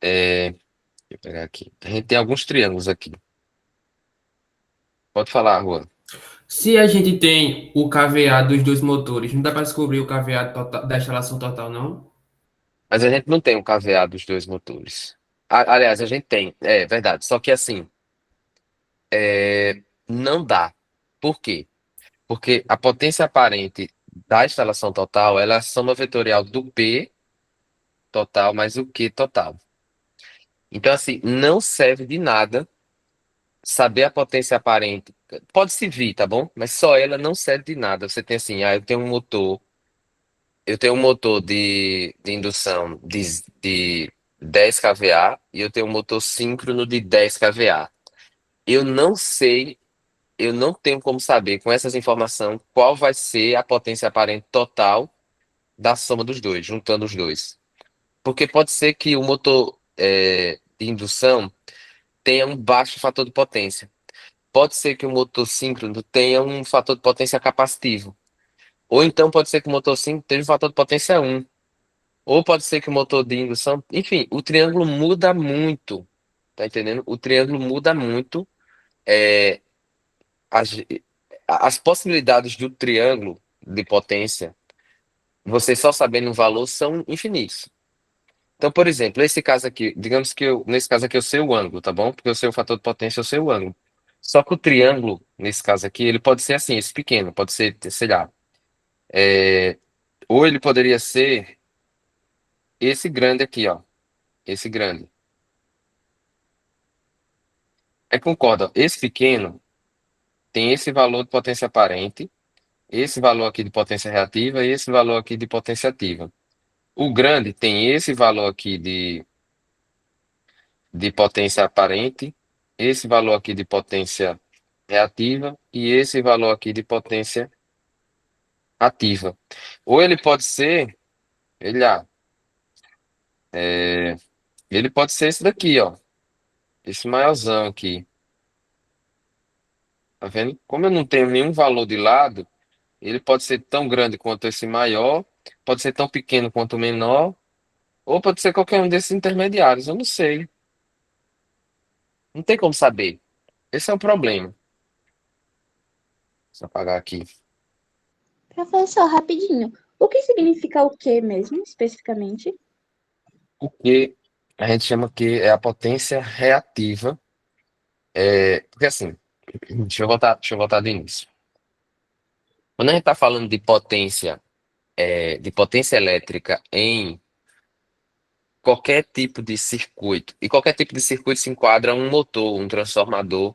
S1: deixa eu pegar aqui. A gente tem alguns triângulos aqui. Pode falar, Juan.
S3: Se a gente tem o KVA dos dois motores, não dá para descobrir o KVA da instalação total, não?
S1: Mas a gente não tem o KVA dos dois motores. Aliás, a gente tem, é verdade. Só que assim, não dá. Por quê? Porque a potência aparente da instalação total, ela é a soma vetorial do P total mais o Q total. Então, assim, não serve de nada saber a potência aparente. Pode servir, tá bom? Mas só ela não serve de nada. Você tem assim, eu tenho um motor de indução de 10 kVA e eu tenho um motor síncrono de 10 kVA. Eu não sei, eu não tenho como saber com essas informações qual vai ser a potência aparente total da soma dos dois, juntando os dois. Porque pode ser que o motor de indução tenha um baixo fator de potência. Pode ser que o motor síncrono tenha um fator de potência capacitivo. Ou então pode ser que o motor síncrono tenha um fator de potência 1. Ou pode ser que o motor de indução. Enfim, o triângulo muda muito. Tá entendendo? O triângulo muda muito. É, as, as possibilidades do triângulo de potência, você só sabendo o valor, são infinitos. Então, por exemplo, esse caso aqui, digamos que nesse caso aqui eu sei o ângulo, tá bom? Porque eu sei o fator de potência, eu sei o ângulo. Só que o triângulo, nesse caso aqui, ele pode ser assim, esse pequeno, pode ser, sei lá, ou ele poderia ser esse grande aqui, ó, esse grande. É concorda, ó, esse pequeno tem esse valor de potência aparente, esse valor aqui de potência reativa e esse valor aqui de potência ativa. O grande tem esse valor aqui de potência aparente, esse valor aqui de potência reativa e esse valor aqui de potência ativa. Ou ele pode ser, ele, ele pode ser esse daqui, ó, esse maiorzão aqui. Tá vendo? Como eu não tenho nenhum valor de lado, ele pode ser tão grande quanto esse maior, pode ser tão pequeno quanto o menor, ou pode ser qualquer um desses intermediários. Eu não sei. Não tem como saber. Esse é o problema. Deixa eu apagar aqui.
S4: Professor, rapidinho. O que significa o que mesmo, especificamente?
S1: Porque a gente chama que é a potência reativa. Porque assim, deixa eu voltar do início. Quando a gente está falando de potência elétrica em qualquer tipo de circuito, e qualquer tipo de circuito se enquadra um motor, um transformador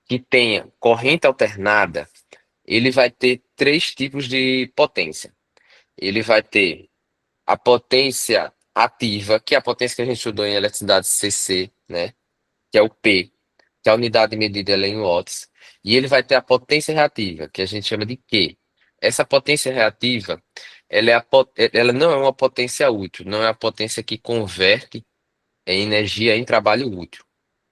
S1: que tenha corrente alternada, ele vai ter três tipos de potência. Ele vai ter a potência ativa, que é a potência que a gente estudou em eletricidade CC, né? Que é o P, que é a unidade de medida ela é em watts. E ele vai ter a potência reativa, que a gente chama de Q. Essa potência reativa, ela não é uma potência útil, não é a potência que converte em energia em trabalho útil.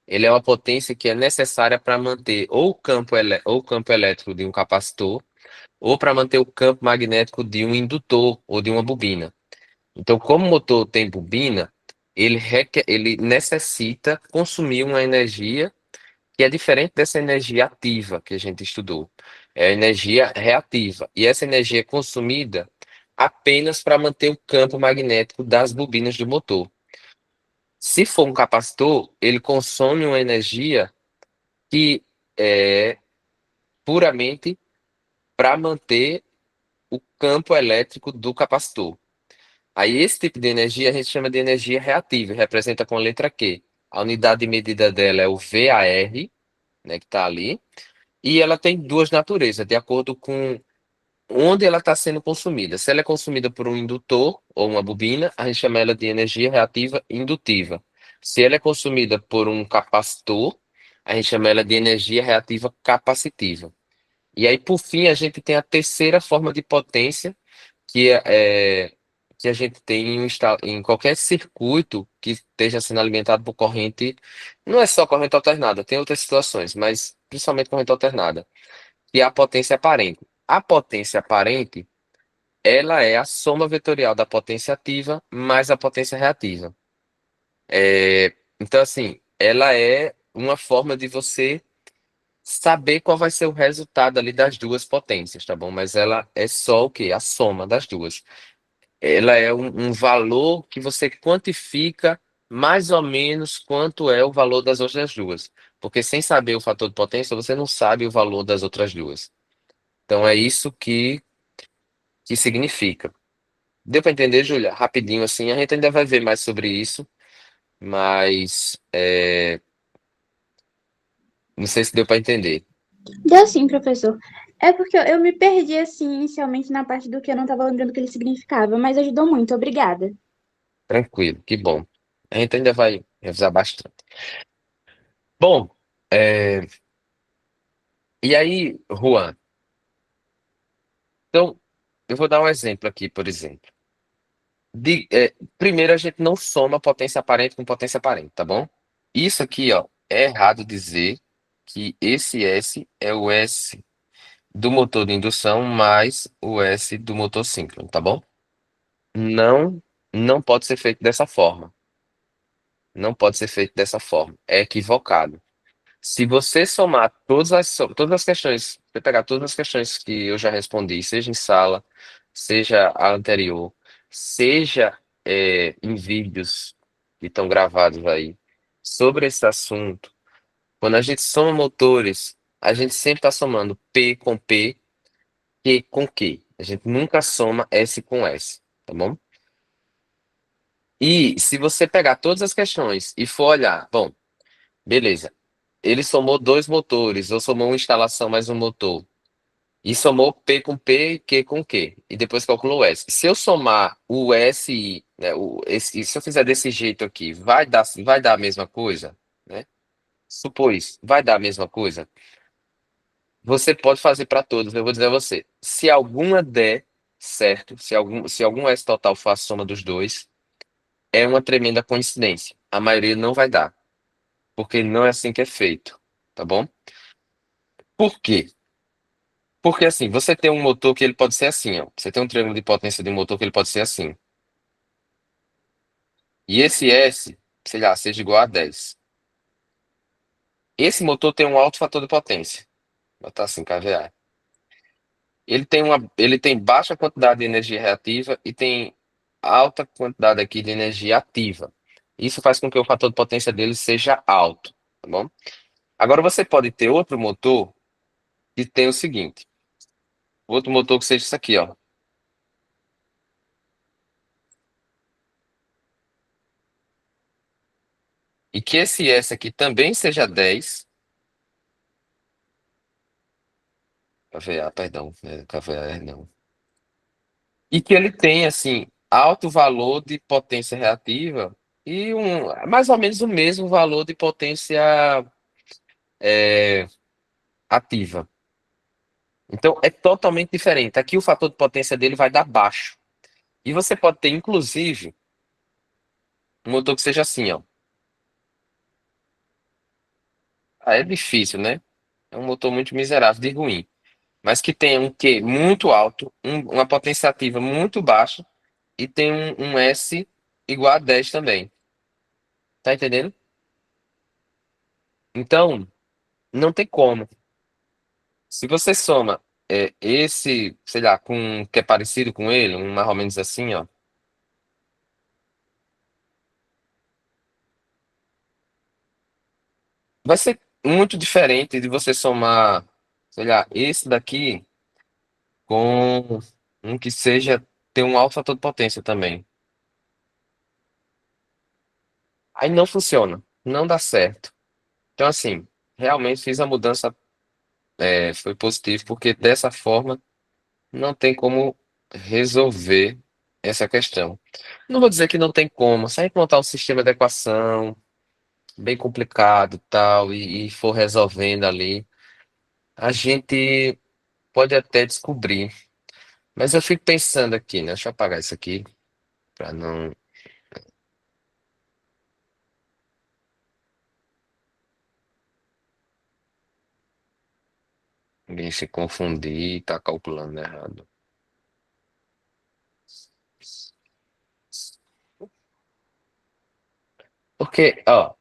S1: Ele é uma potência que é necessária para manter ou o campo elétrico de um capacitor, ou para manter o campo magnético de um indutor ou de uma bobina. Então, como o motor tem bobina, ele necessita consumir uma energia que é diferente dessa energia ativa que a gente estudou. É a energia reativa. E essa energia é consumida apenas para manter o campo magnético das bobinas do motor. Se for um capacitor, ele consome uma energia que é puramente para manter o campo elétrico do capacitor. Aí esse tipo de energia a gente chama de energia reativa, representa com a letra Q. A unidade de medida dela é o VAR, né, que está ali, e ela tem duas naturezas, de acordo com onde ela está sendo consumida. Se ela é consumida por um indutor ou uma bobina, a gente chama ela de energia reativa indutiva. Se ela é consumida por um capacitor, a gente chama ela de energia reativa capacitiva. E aí, por fim, a gente tem a terceira forma de potência, que que a gente tem em qualquer circuito que esteja sendo alimentado por corrente. Não é só corrente alternada, tem outras situações, mas principalmente corrente alternada, que é a potência aparente. A potência aparente, ela é a soma vetorial da potência ativa mais a potência reativa. Então, assim, ela é uma forma de você saber qual vai ser o resultado ali das duas potências, tá bom? Mas ela é só o quê? A soma das duas. Ela é um valor que você quantifica mais ou menos quanto é o valor das outras duas. Porque sem saber o fator de potência, você não sabe o valor das outras duas. Então é isso que significa. Deu para entender, Júlia? Rapidinho assim, a gente ainda vai ver mais sobre isso, mas não sei se deu para entender.
S4: Deu sim, professor. É porque eu me perdi, assim, inicialmente na parte do que eu não estava lembrando o que ele significava, mas ajudou muito, obrigada.
S1: Tranquilo, que bom. A gente ainda vai revisar bastante. Bom, e aí, Juan? Então, eu vou dar um exemplo aqui, por exemplo. Primeiro, a gente não soma potência aparente com potência aparente, tá bom? Isso aqui, ó, é errado dizer que esse S é o S do motor de indução mais o S do motor síncrono, tá bom? Não, não pode ser feito dessa forma. Não pode ser feito dessa forma. É equivocado. Se você somar todas as questões, você pegar todas as questões que eu já respondi, seja em sala, seja a anterior, seja em vídeos que estão gravados aí, sobre esse assunto, quando a gente soma motores, a gente sempre está somando P com P, Q com Q. A gente nunca soma S com S, tá bom? E se você pegar todas as questões e for olhar, bom, beleza. Ele somou dois motores, ou somou uma instalação mais um motor. E somou P com P, Q com Q. E depois calculou o S. Se eu somar o S, né, se eu fizer desse jeito aqui, vai dar a mesma coisa? Né? Supor isso, vai dar a mesma coisa? Você pode fazer para todos, eu vou dizer a você. Se alguma der certo, se algum S total for a soma dos dois, é uma tremenda coincidência. A maioria não vai dar, porque não é assim que é feito, tá bom? Por quê? Porque assim, você tem um motor que ele pode ser assim, ó. Você tem um triângulo de potência de um motor que ele pode ser assim. E esse S, sei lá, seja igual a 10. Esse motor tem um alto fator de potência. Vou botar assim, kVA. Ele tem baixa quantidade de energia reativa e tem alta quantidade aqui de energia ativa. Isso faz com que o fator de potência dele seja alto, tá bom? Agora você pode ter outro motor que tem o seguinte. Outro motor que seja isso aqui, ó. E que esse S aqui também seja 10. KVA, perdão, KVA não. E que ele tem, assim, alto valor de potência reativa e mais ou menos o mesmo valor de potência é, ativa. Então, é totalmente diferente. Aqui o fator de potência dele vai dar baixo. E você pode ter, inclusive, um motor que seja assim, ó. Ah, é difícil, né? É um motor muito miserável de ruim. Mas que tem um Q muito alto, uma potência ativa muito baixa e tem um S igual a 10 também. Tá entendendo? Então, não tem como. Se você soma esse, sei lá, com um que é parecido com ele, um mais ou menos assim, ó, vai ser muito diferente de você somar, sei lá, esse daqui com um que seja ter um alto fator de potência também. Aí não funciona, não dá certo. Então, assim, realmente fiz a mudança, foi positivo, porque dessa forma não tem como resolver essa questão. Não vou dizer que não tem como, se a gente montar um sistema de equação bem complicado, tal, e for resolvendo ali, a gente pode até descobrir. Mas eu fico pensando aqui, né? Deixa eu apagar isso aqui para não ninguém se confundir e tá calculando errado. Porque, ó,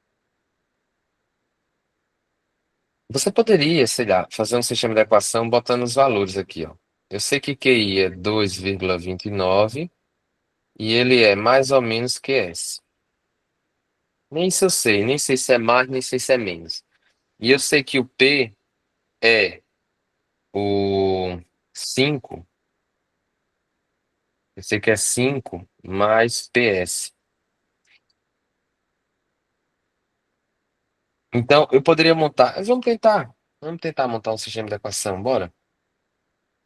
S1: você poderia, sei lá, fazer um sistema de equação botando os valores aqui, ó. Eu sei que QI é 2,29 e ele é mais ou menos QS. Nem isso eu sei, nem sei se é mais, nem sei se é menos. E eu sei que o P é o 5. Eu sei que é 5 mais PS. Então, eu poderia montar. Vamos tentar. Vamos tentar montar um sistema de equação, bora?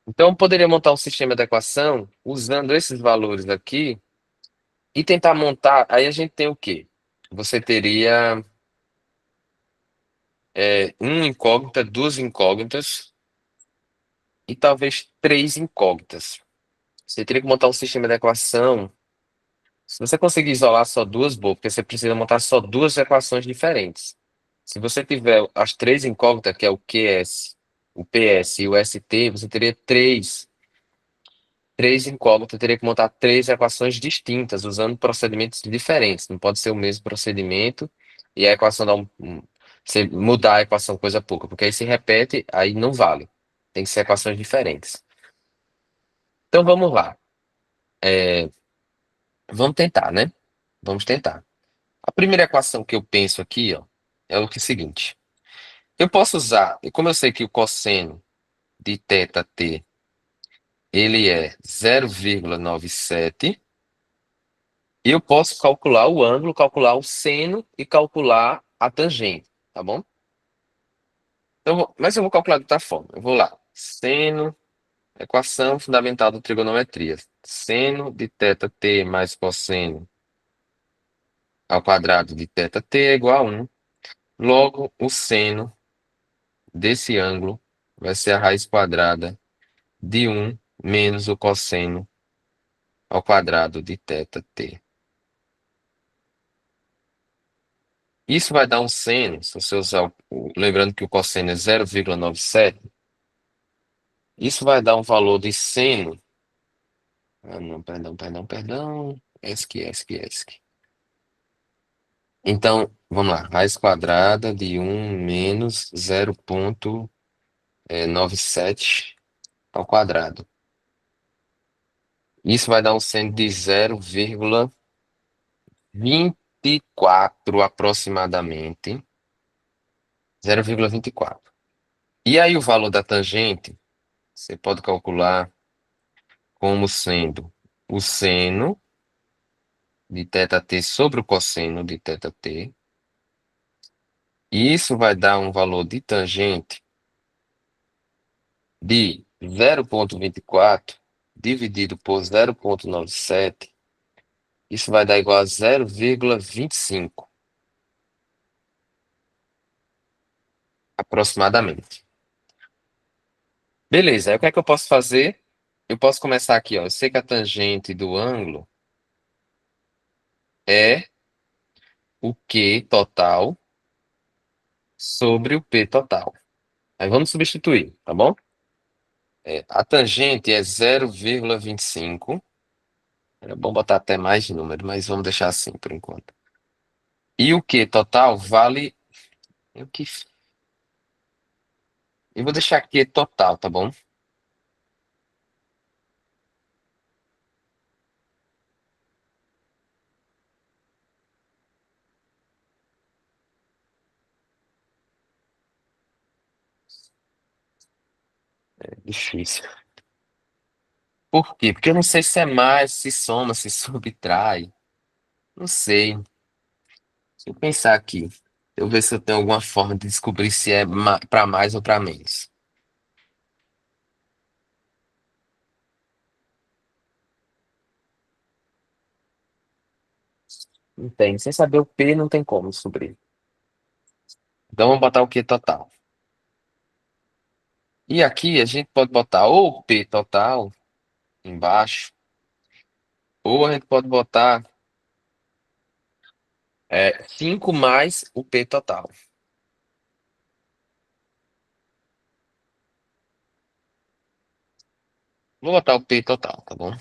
S1: Então, eu poderia montar um sistema de equação usando esses valores aqui e tentar montar. Aí a gente tem o quê? Você teria uma incógnita, duas incógnitas e talvez três incógnitas. Você teria que montar um sistema de equação. Se você conseguir isolar só duas, boas, porque você precisa montar só duas equações diferentes. Se você tiver as três incógnitas, que é o QS, o PS e o ST, você teria três incógnitas, teria que montar três equações distintas, usando procedimentos diferentes. Não pode ser o mesmo procedimento e a equação dar você mudar a equação coisa pouca, porque aí se repete, aí não vale. Tem que ser equações diferentes. Então vamos lá. Vamos tentar, né? Vamos tentar. A primeira equação que eu penso aqui, ó, é o que é o seguinte. Eu posso usar, e como eu sei que o cosseno de θt ele é 0,97, eu posso calcular o ângulo, calcular o seno e calcular a tangente, tá bom? Então, mas eu vou calcular de outra forma. Eu vou lá. Seno, equação fundamental da trigonometria. Seno de θt mais cosseno ao quadrado de θt é igual a 1. Logo, o seno desse ângulo vai ser a raiz quadrada de 1 menos o cosseno ao quadrado de θt. Isso vai dar um seno, se você usar, lembrando que o cosseno é 0,97, isso vai dar um valor de seno. Ah, não, perdão. ESC. Então, vamos lá. Raiz quadrada de 1 menos 0,97 ao quadrado. Isso vai dar um seno de 0,24 aproximadamente. 0,24. E aí o valor da tangente, você pode calcular como sendo o seno de θt sobre o cosseno de θt. E isso vai dar um valor de tangente de 0,24 dividido por 0,97. Isso vai dar igual a 0,25, aproximadamente. Beleza, aí o que é que eu posso fazer? Eu posso começar aqui, ó. Eu sei que a tangente do ângulo é o Q total sobre o P total. Aí vamos substituir, tá bom? A tangente é 0,25. Era bom botar até mais número, mas vamos deixar assim por enquanto. E o Q total vale. O que? E vou deixar aqui total, tá bom? É difícil. Por quê? Porque eu não sei se é mais, se soma, se subtrai. Não sei. Deixa eu pensar aqui. Deixa eu ver se eu tenho alguma forma de descobrir se é para mais ou para menos. Não tem. Sem saber o P, não tem como descobrir. Então vamos botar o Q total. E aqui a gente pode botar ou o P total embaixo, ou a gente pode botar 5 mais o P total. Vou botar o P total, tá bom?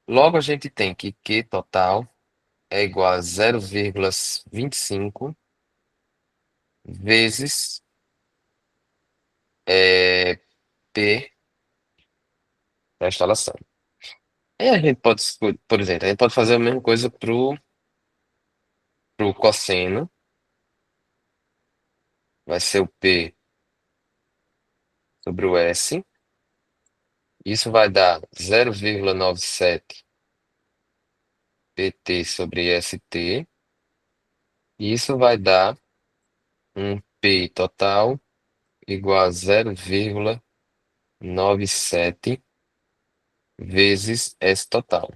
S1: Logo a gente tem que Q total é igual a 0,25 vezes P da instalação. Aí a gente pode, por exemplo, a gente pode fazer a mesma coisa pro cosseno. Vai ser o P sobre o S. Isso vai dar 0,97 PT sobre ST. E isso vai dar um P total igual a 0,97 vezes S total.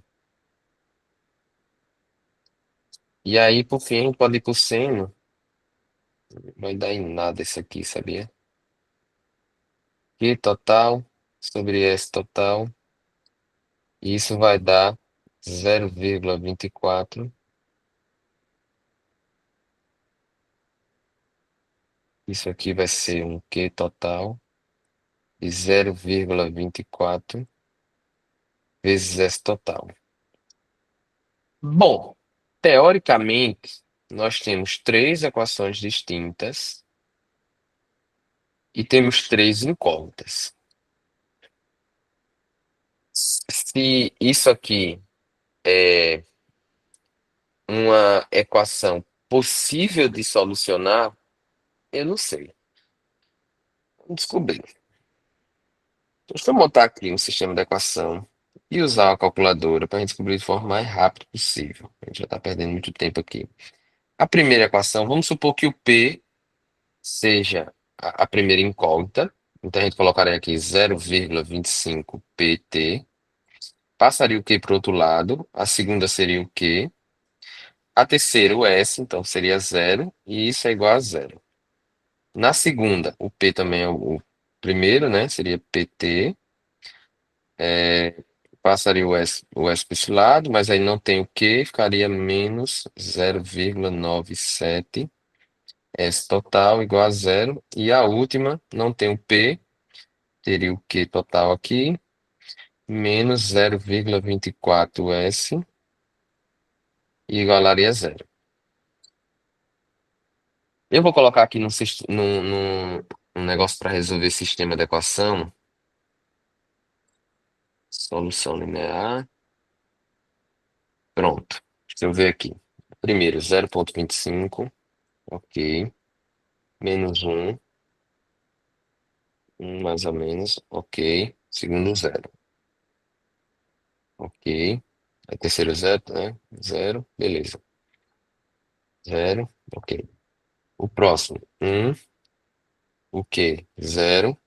S1: E aí, por fim, a gente pode ir por seno. Não vai dar em nada isso aqui, sabia? Q total sobre S total. E isso vai dar 0,24. Isso aqui vai ser um Q total de 0,24 vezes S total. Bom, teoricamente, nós temos três equações distintas e temos três incógnitas. Se isso aqui é uma equação possível de solucionar, eu não sei. Vamos descobrir. Deixa eu montar aqui um sistema de equação e usar a calculadora para a gente descobrir de forma mais rápida possível. A gente já está perdendo muito tempo aqui. A primeira equação, vamos supor que o P seja a primeira incógnita. Então a gente colocaria aqui 0,25 PT. Passaria o Q para o outro lado. A segunda seria o Q. A terceira, o S, então seria zero. E isso é igual a zero. Na segunda, o P também é o primeiro, né? Seria PT. Passaria o S para esse lado, mas aí não tem o Q, ficaria menos 0,97 S total igual a zero. E a última, não tem o P, teria o Q total aqui, menos 0,24 S igualaria a zero. Eu vou colocar aqui num negócio para resolver sistema de equação. Solução linear. Pronto. Deixa eu ver aqui. Primeiro, 0,25. Ok. Menos 1. Mais ou menos. Ok. Segundo, zero. Ok. Aí terceiro, zero, né? Zero. Beleza. Zero. Ok. O próximo, 1. O Q? Zero.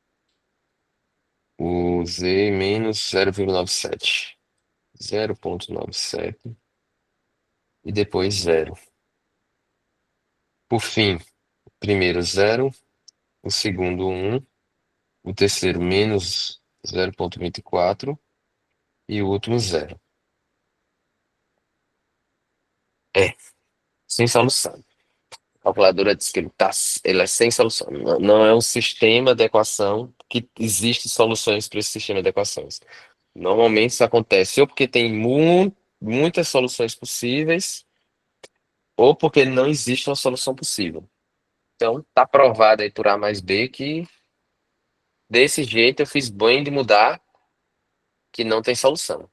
S1: O Z menos 0,97. 0,97. E depois zero. Por fim, primeiro zero, o segundo 1, o terceiro menos 0,24 e o último zero. É, sem solução. A calculadora diz que ele é sem solução. Não é um sistema de equação que existe soluções para esse sistema de equações. Normalmente isso acontece ou porque tem muitas soluções possíveis, ou porque não existe uma solução possível. Então, tá provado aí por A mais B que desse jeito eu fiz bem de mudar, que não tem solução.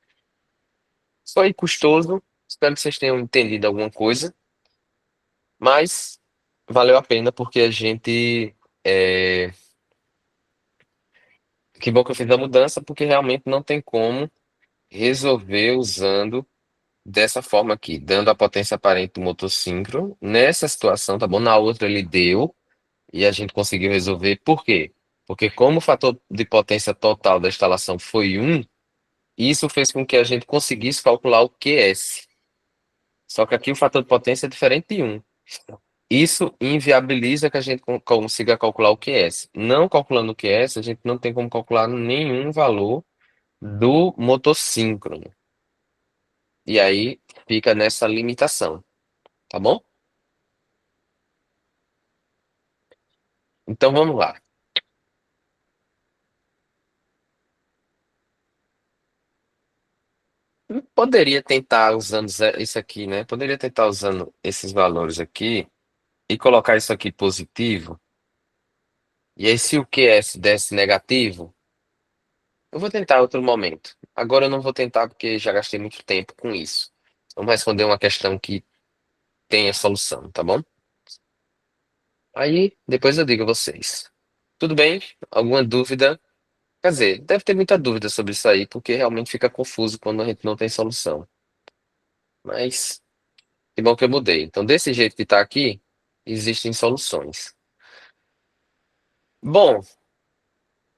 S1: Foi custoso, espero que vocês tenham entendido alguma coisa, mas valeu a pena porque a gente. é, Que bom que eu fiz a mudança, porque realmente não tem como resolver usando dessa forma aqui, dando a potência aparente do motor síncrono. Nessa situação, tá bom? Na outra ele deu e a gente conseguiu resolver. Por quê? Porque como o fator de potência total da instalação foi 1, isso fez com que a gente conseguisse calcular o QS. Só que aqui o fator de potência é diferente de 1. Isso inviabiliza que a gente consiga calcular o QS. Não calculando o QS, a gente não tem como calcular nenhum valor do motor síncrono. E aí fica nessa limitação, tá bom? Então vamos lá. Poderia tentar usando isso aqui, né? Poderia tentar usando esses valores aqui e colocar isso aqui positivo. E aí, se o QS desse negativo, eu vou tentar outro momento. Agora eu não vou tentar porque já gastei muito tempo com isso. Vamos responder uma questão que tenha solução, tá bom? Aí depois eu digo a vocês. Tudo bem? Alguma dúvida? Quer dizer, deve ter muita dúvida sobre isso aí, porque realmente fica confuso quando a gente não tem solução. Mas que bom que eu mudei. Então, desse jeito que está aqui, existem soluções. Bom,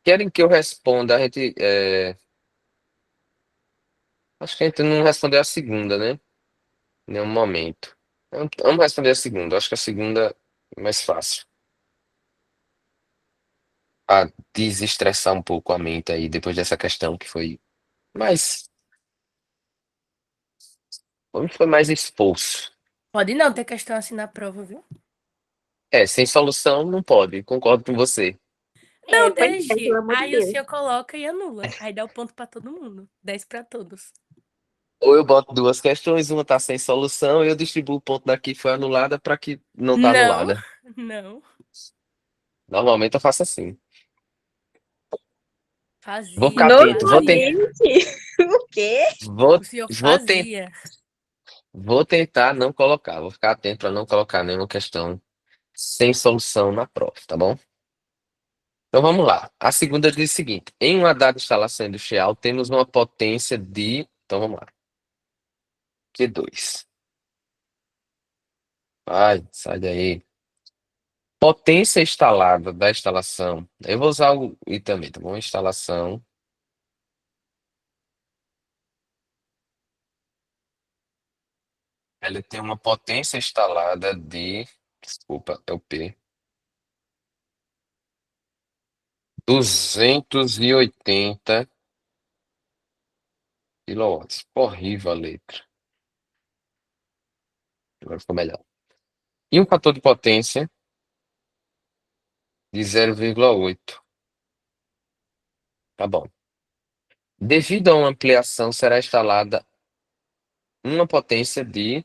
S1: querem que eu responda? Acho que a gente não respondeu a segunda, né? Em nenhum momento. Vamos responder a segunda. Acho que a segunda é mais fácil. A desestressar um pouco a mente aí, depois dessa questão que foi mais, foi mais expulso.
S2: Pode não ter questão assim na prova, viu?
S1: É, sem solução não pode, concordo com você.
S2: Não,
S4: Pois é,
S2: deixe.
S4: pelo amor de
S2: Aí o
S4: Deus.
S2: senhor coloca e anula. Aí dá o ponto pra todo mundo. 10 pra todos.
S1: Ou eu boto duas questões, uma tá sem solução, e eu distribuo o ponto daqui que foi anulada para que não tá
S2: Não,
S1: anulada.
S2: não.
S1: Normalmente eu faço assim. Vou ficar
S2: Fazia,
S1: atento,
S2: fazia.
S4: Novamente? O quê?
S1: vou,
S2: O senhor
S1: vou, ten-
S2: fazia.
S1: vou tentar não colocar, vou ficar atento para não colocar nenhuma questão sem solução na prova, tá bom? Então vamos lá. A segunda diz o seguinte: em uma dada instalação industrial, temos uma potência de. Então vamos lá. Q2. Vai, sai daí. Potência instalada da instalação. Eu vou usar o I também, tá bom? Instalação. Ele tem uma potência instalada de. Desculpa, é o P. 280 quilowatts. Horrível a letra. Agora ficou melhor. E um fator de potência de 0,8. Tá bom. Devido a uma ampliação, será instalada uma potência de.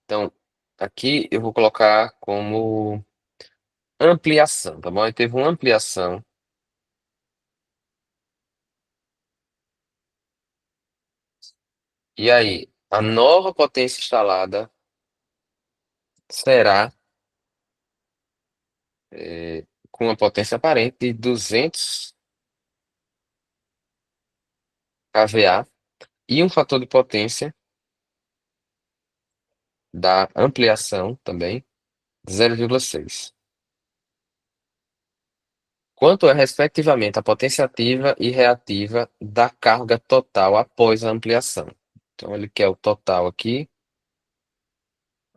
S1: Então, aqui eu vou colocar como ampliação, tá bom? Aí teve uma ampliação. E aí, a nova potência instalada será com uma potência aparente de 200 kVA e um fator de potência da ampliação também, 0,6. Quanto é, respectivamente, a potência ativa e reativa da carga total após a ampliação? Então, ele quer o total aqui,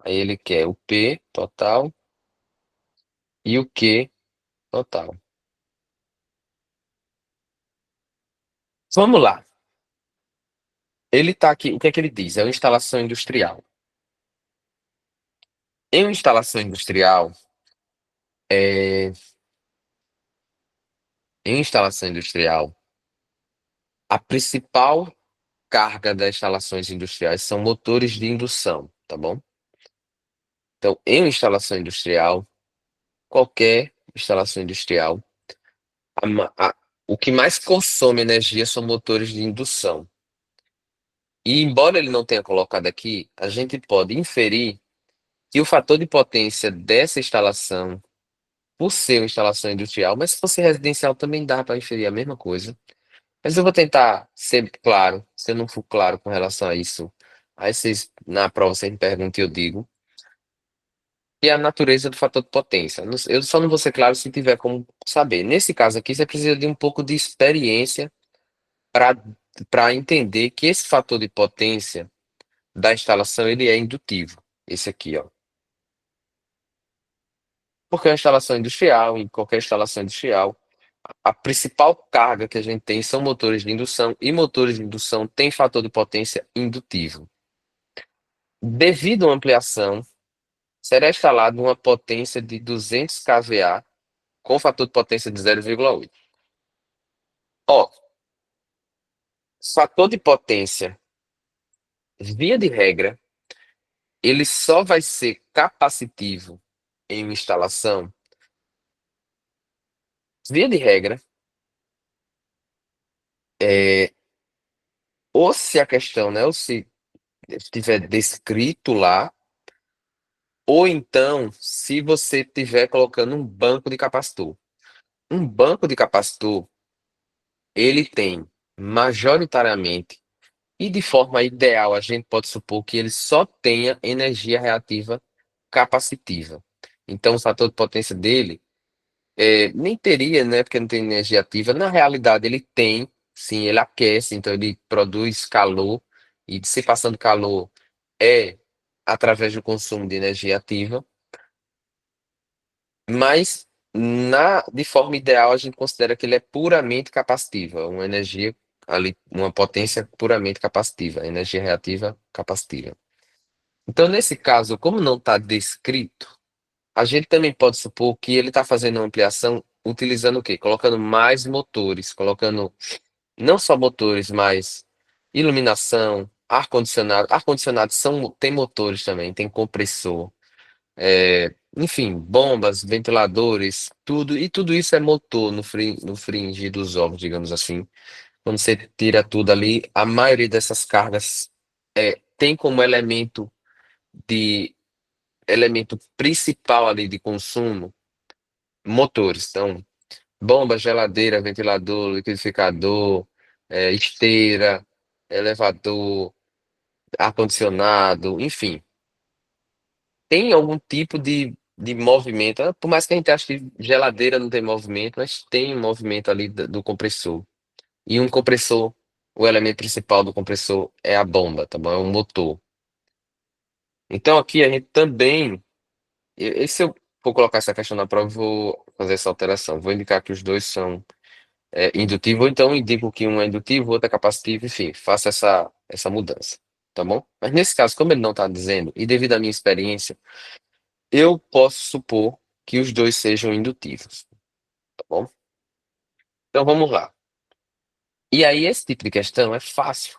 S1: aí ele quer o P total e o Q total. Vamos lá. Ele está aqui, o que é que ele diz? É uma instalação industrial. Em uma instalação industrial, é, em instalação industrial, a principal carga das instalações industriais são motores de indução, tá bom? Então, em uma instalação industrial, qualquer instalação industrial, a ma- a- o que mais consome energia são motores de indução. E embora ele não tenha colocado aqui, a gente pode inferir que o fator de potência dessa instalação, por ser uma instalação industrial, mas se fosse residencial também dá para inferir a mesma coisa. Mas eu vou tentar ser claro, se eu não for claro com relação a isso, aí vocês, na prova vocês me perguntam e eu digo. E a natureza do fator de potência. Eu só não vou ser claro se tiver como saber. Nesse caso aqui, você precisa de um pouco de experiência para entender que esse fator de potência da instalação ele é indutivo. Esse aqui, ó. Porque é uma instalação industrial, em qualquer instalação industrial, a principal carga que a gente tem são motores de indução, e motores de indução têm fator de potência indutivo. Devido à ampliação, será instalada uma potência de 200 kVA com fator de potência de 0,8. Ó, fator de potência, via de regra, ele só vai ser capacitivo em uma instalação, via de regra, ou se a questão, né, ou se estiver descrito lá, ou então se você estiver colocando um banco de capacitor. Um banco de capacitor, ele tem majoritariamente e de forma ideal, a gente pode supor que ele só tenha energia reativa capacitiva. Então, o fator de potência dele nem teria, né? Porque não tem energia ativa. Na realidade, ele tem, sim, ele aquece, então ele produz calor, e dissipação de calor é através do consumo de energia ativa, mas de forma ideal, a gente considera que ele é puramente capacitiva, uma energia ali, uma potência puramente capacitiva, energia reativa capacitiva. Então, nesse caso, como não está descrito, a gente também pode supor que ele está fazendo uma ampliação utilizando o quê? Colocando mais motores, colocando não só motores, mas iluminação, ar-condicionado. Ar-condicionado tem motores também, tem compressor, enfim, bombas, ventiladores, tudo. E tudo isso é motor no fringe dos ovos, digamos assim. Quando você tira tudo ali, a maioria dessas cargas tem como de elemento principal ali de consumo motores. Então, bomba, geladeira, ventilador, liquidificador, esteira, elevador, ar-condicionado, enfim. Tem algum tipo de movimento. Por mais que a gente ache que geladeira não tem movimento, mas tem um movimento ali do compressor. E um compressor, o elemento principal do compressor é a bomba, tá bom? É um motor. Então aqui a gente também, e se eu for colocar essa questão na prova, eu vou fazer essa alteração. Vou indicar que os dois são indutivo, ou então indico que um é indutivo, outro é capacitivo, enfim, faça essa mudança, tá bom? Mas nesse caso, como ele não está dizendo, e devido à minha experiência, eu posso supor que os dois sejam indutivos, tá bom? Então vamos lá. E aí, esse tipo de questão é fácil,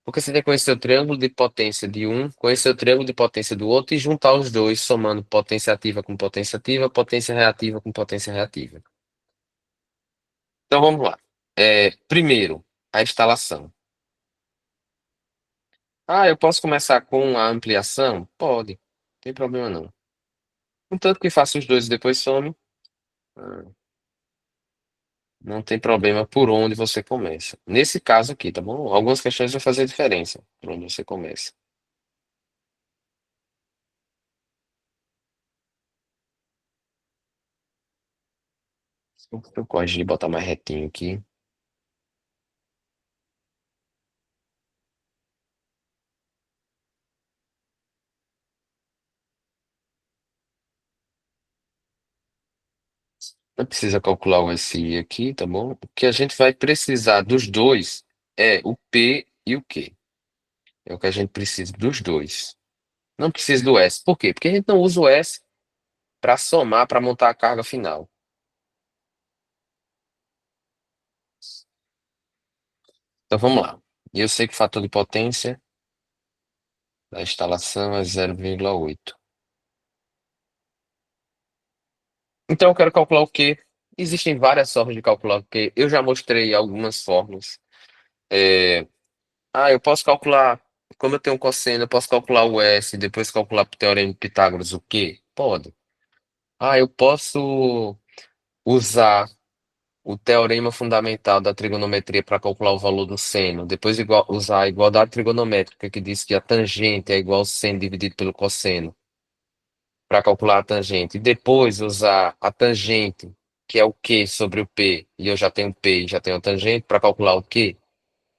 S1: porque você tem que conhecer o triângulo de potência de um, conhecer o triângulo de potência do outro e juntar os dois, somando potência ativa, potência reativa com potência reativa. Então vamos lá. Primeiro, a instalação. Ah, eu posso começar com a ampliação? Pode, não tem problema não. Contanto que faça os dois e depois some, ah, não tem problema por onde você começa. Nesse caso aqui, tá bom? Algumas questões vão fazer diferença por onde você começa. Eu gosto de botar mais retinho aqui. Não precisa calcular o SI aqui, tá bom? O que a gente vai precisar dos dois é o P e o Q. É o que a gente precisa dos dois. Não precisa do S. Por quê? Porque a gente não usa o S para somar, para montar a carga final. Então vamos lá. E eu sei que o fator de potência da instalação é 0,8. Então eu quero calcular o quê? Existem várias formas de calcular o quê. Eu já mostrei algumas formas. É, eu posso calcular, como eu tenho um cosseno, eu posso calcular o S, depois calcular pro teorema de Pitágoras o quê? Pode. Eu posso usar o teorema fundamental da trigonometria para calcular o valor do seno, depois usar a igualdade trigonométrica que diz que a tangente é igual ao seno dividido pelo cosseno para calcular a tangente, e depois usar a tangente, que é o Q sobre o P, e eu já tenho P e já tenho a tangente, para calcular o Q?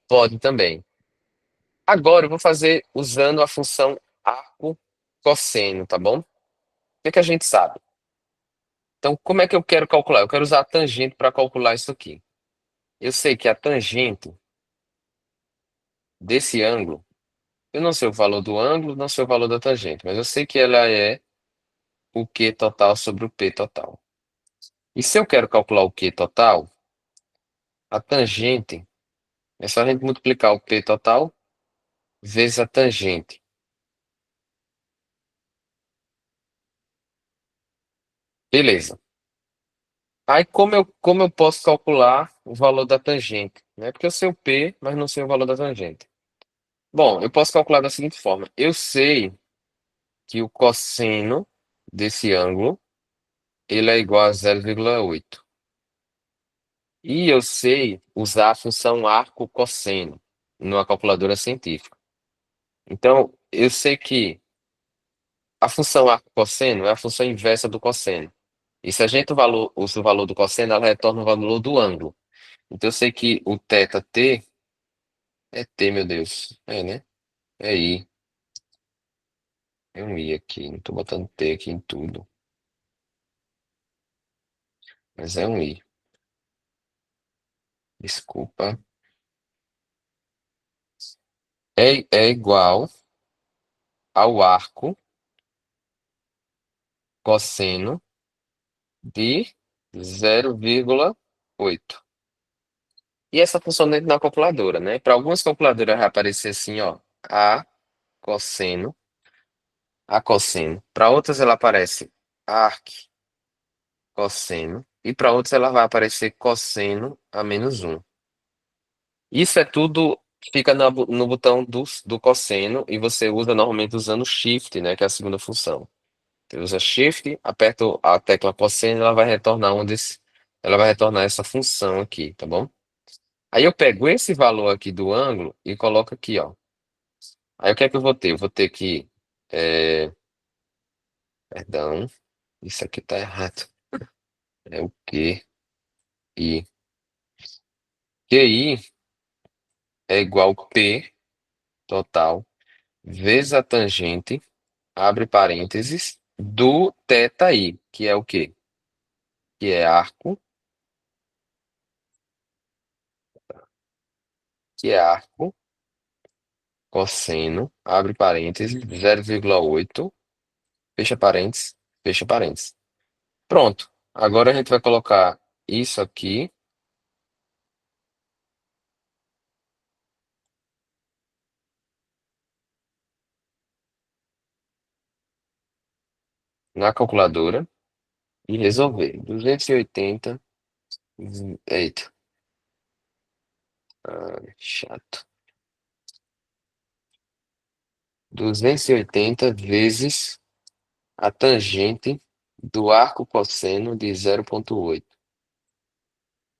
S1: Pode também. Agora eu vou fazer usando a função arco cosseno, tá bom? O que é que a gente sabe? Então, como é que eu quero calcular? Eu quero usar a tangente para calcular isso aqui. Eu sei que a tangente desse ângulo, eu não sei o valor do ângulo, não sei o valor da tangente, mas eu sei que ela é o Q total sobre o P total. E se eu quero calcular o Q total, a tangente é só a gente multiplicar o P total vezes a tangente. Beleza. Aí como eu posso calcular o valor da tangente? Né? Porque eu sei o P, mas não sei o valor da tangente. Bom, eu posso calcular da seguinte forma. Eu sei que o cosseno desse ângulo ele é igual a 0,8. E eu sei usar a função arco cosseno numa calculadora científica. Então, eu sei que a função arco cosseno é a função inversa do cosseno. E se a gente usa o valor do cosseno, ela retorna o valor do ângulo. Então, eu sei que o θ t é t, meu Deus. É, né? É i. É um i aqui. Não tô botando t aqui em tudo. Mas é um i. Desculpa. É igual ao arco cosseno de 0,8. E essa função dentro da calculadora, né? Para algumas calculadoras vai aparecer assim, ó, A cosseno, A cosseno. Para outras ela aparece arc cosseno. E para outras ela vai aparecer cosseno a menos 1. Isso é tudo, fica no botão do cosseno e você usa normalmente usando Shift, né? Que é a segunda função. Você usa Shift, aperta a tecla cosseno, ela vai retornar essa função aqui, tá bom? Aí eu pego esse valor aqui do ângulo e coloco aqui, ó. Aí o que é que eu vou ter? Eu vou ter que. Perdão, isso aqui tá errado. É o QI. QI é igual P total vezes a tangente, abre parênteses, do θi, que é o quê? Que é arco, que é arco, cosseno, abre parênteses, 0,8, fecha parênteses. Pronto. Agora a gente vai colocar isso aqui na calculadora e resolver. 280. Eita, chato. 280 vezes a tangente do arco cosseno de 0,8.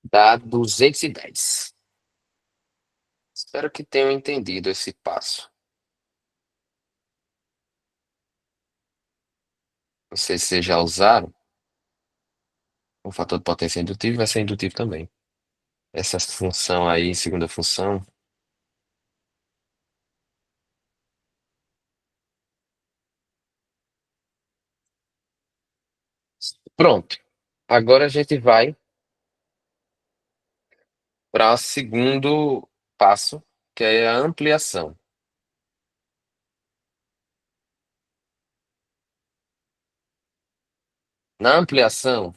S1: Dá 210. Espero que tenham entendido esse passo. Não sei se vocês já usaram. O fator de potência indutivo vai ser indutivo também. Essa função aí, segunda função. Pronto. Agora a gente vai para o segundo passo, que é a ampliação. Na ampliação,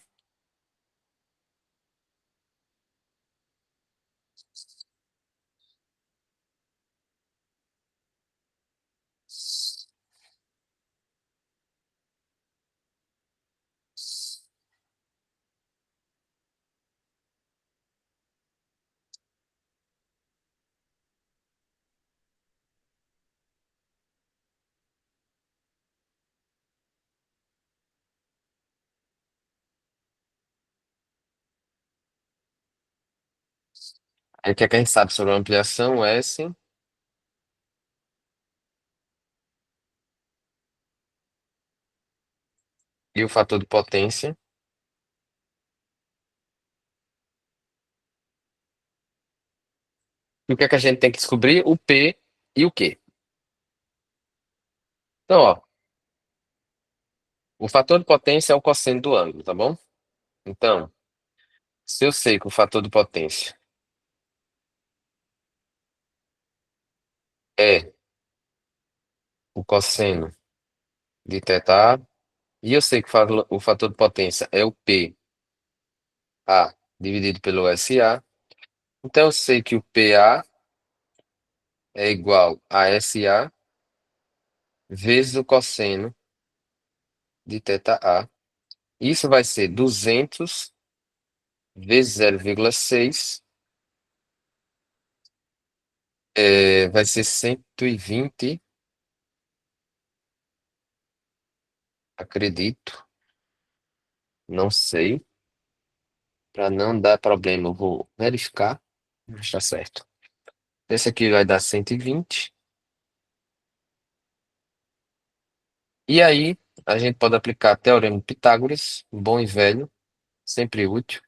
S1: Aí o que é que a gente sabe sobre a ampliação? S e o fator de potência. E o que é que a gente tem que descobrir? O P e o Q. Então, ó, o fator de potência é o cosseno do ângulo, tá bom? Então, se eu sei que o fator de potência é o cosseno de θ, e eu sei que o fator de potência é o P A dividido pelo SA, então eu sei que o PA é igual a SA vezes o cosseno de θA. Isso vai ser 200 vezes 0,6, vai ser 120, acredito, não sei. Para não dar problema, eu vou verificar. Está certo. Esse aqui vai dar 120. E aí, a gente pode aplicar Teorema de Pitágoras, bom e velho, sempre útil,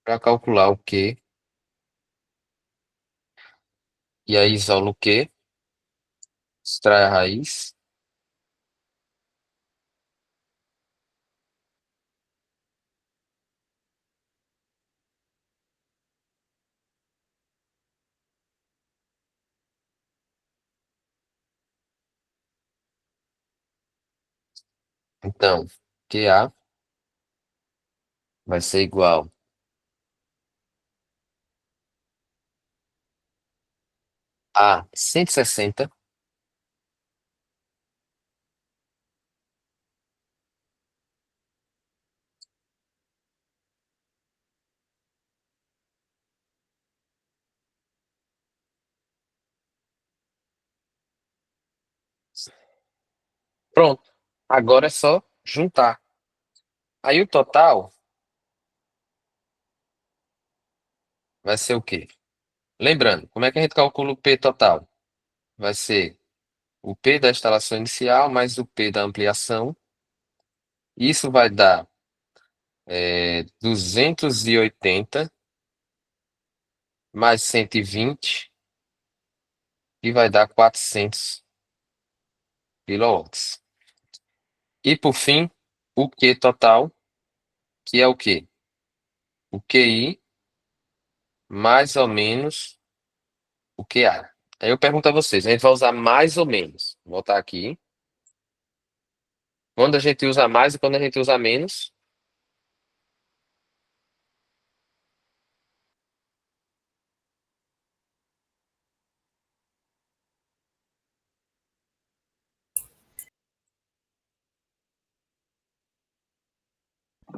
S1: para calcular o Q. E aí, isola o Q, extrai a raiz. Então, QA vai ser igual a 160 Pronto. Agora é só juntar. Aí o total vai ser o quê? Lembrando, como é que a gente calcula o P total? Vai ser o P da instalação inicial mais o P da ampliação. Isso vai dar 280 mais 120 e vai dar 400 quilowatts. E por fim, o Q total, que é o quê? O QI mais ou menos o QA. Aí eu pergunto a vocês, a gente vai usar mais ou menos. Vou voltar aqui. Quando a gente usa mais e quando a gente usa menos.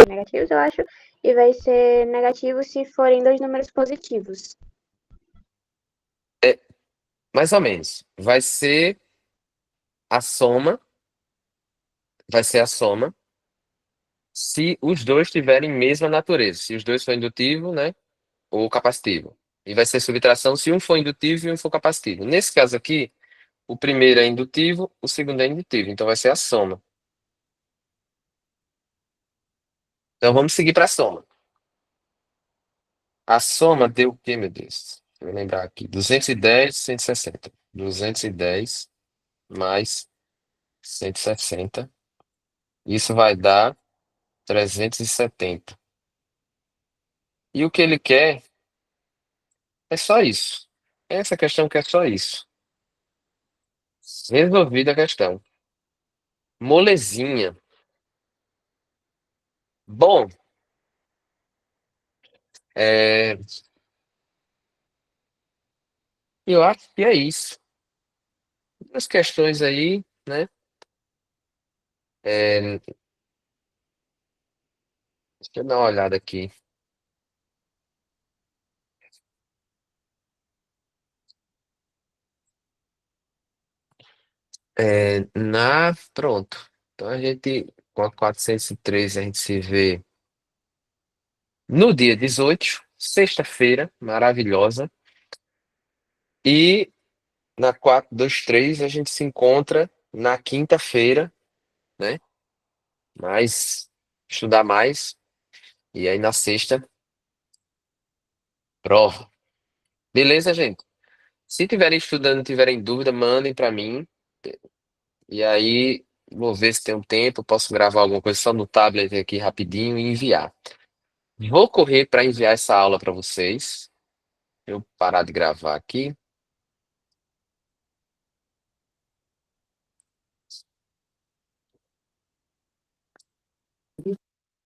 S4: Negativos, eu acho, e vai ser negativo se forem dois números positivos.
S1: Mais ou menos. Vai ser a soma se os dois tiverem mesma natureza. Se os dois for indutivo, né, ou capacitivo. E vai ser subtração se um for indutivo e um for capacitivo. Nesse caso aqui, o primeiro é indutivo, o segundo é indutivo. Então vai ser a soma. Então vamos seguir para a soma. A soma deu o quê, meu Deus? Deixa eu lembrar aqui. 210, 160. 210 mais 160. Isso vai dar 370. E o que ele quer é só isso. Essa questão quer só isso. Resolvida a questão. Molezinha. Bom, é, eu acho que é isso. As questões aí, né? É, deixa eu dar uma olhada aqui. Pronto. Então a gente, com a 413 a gente se vê no dia 18, sexta-feira, maravilhosa. E na 423 a gente se encontra na quinta-feira, né? Mas estudar mais. E aí na sexta, prova. Beleza, gente? Se tiverem estudando, tiverem dúvida, mandem para mim. E aí vou ver se tem um tempo, posso gravar alguma coisa só no tablet aqui rapidinho e enviar. Vou correr para enviar essa aula para vocês. Eu parar de gravar aqui.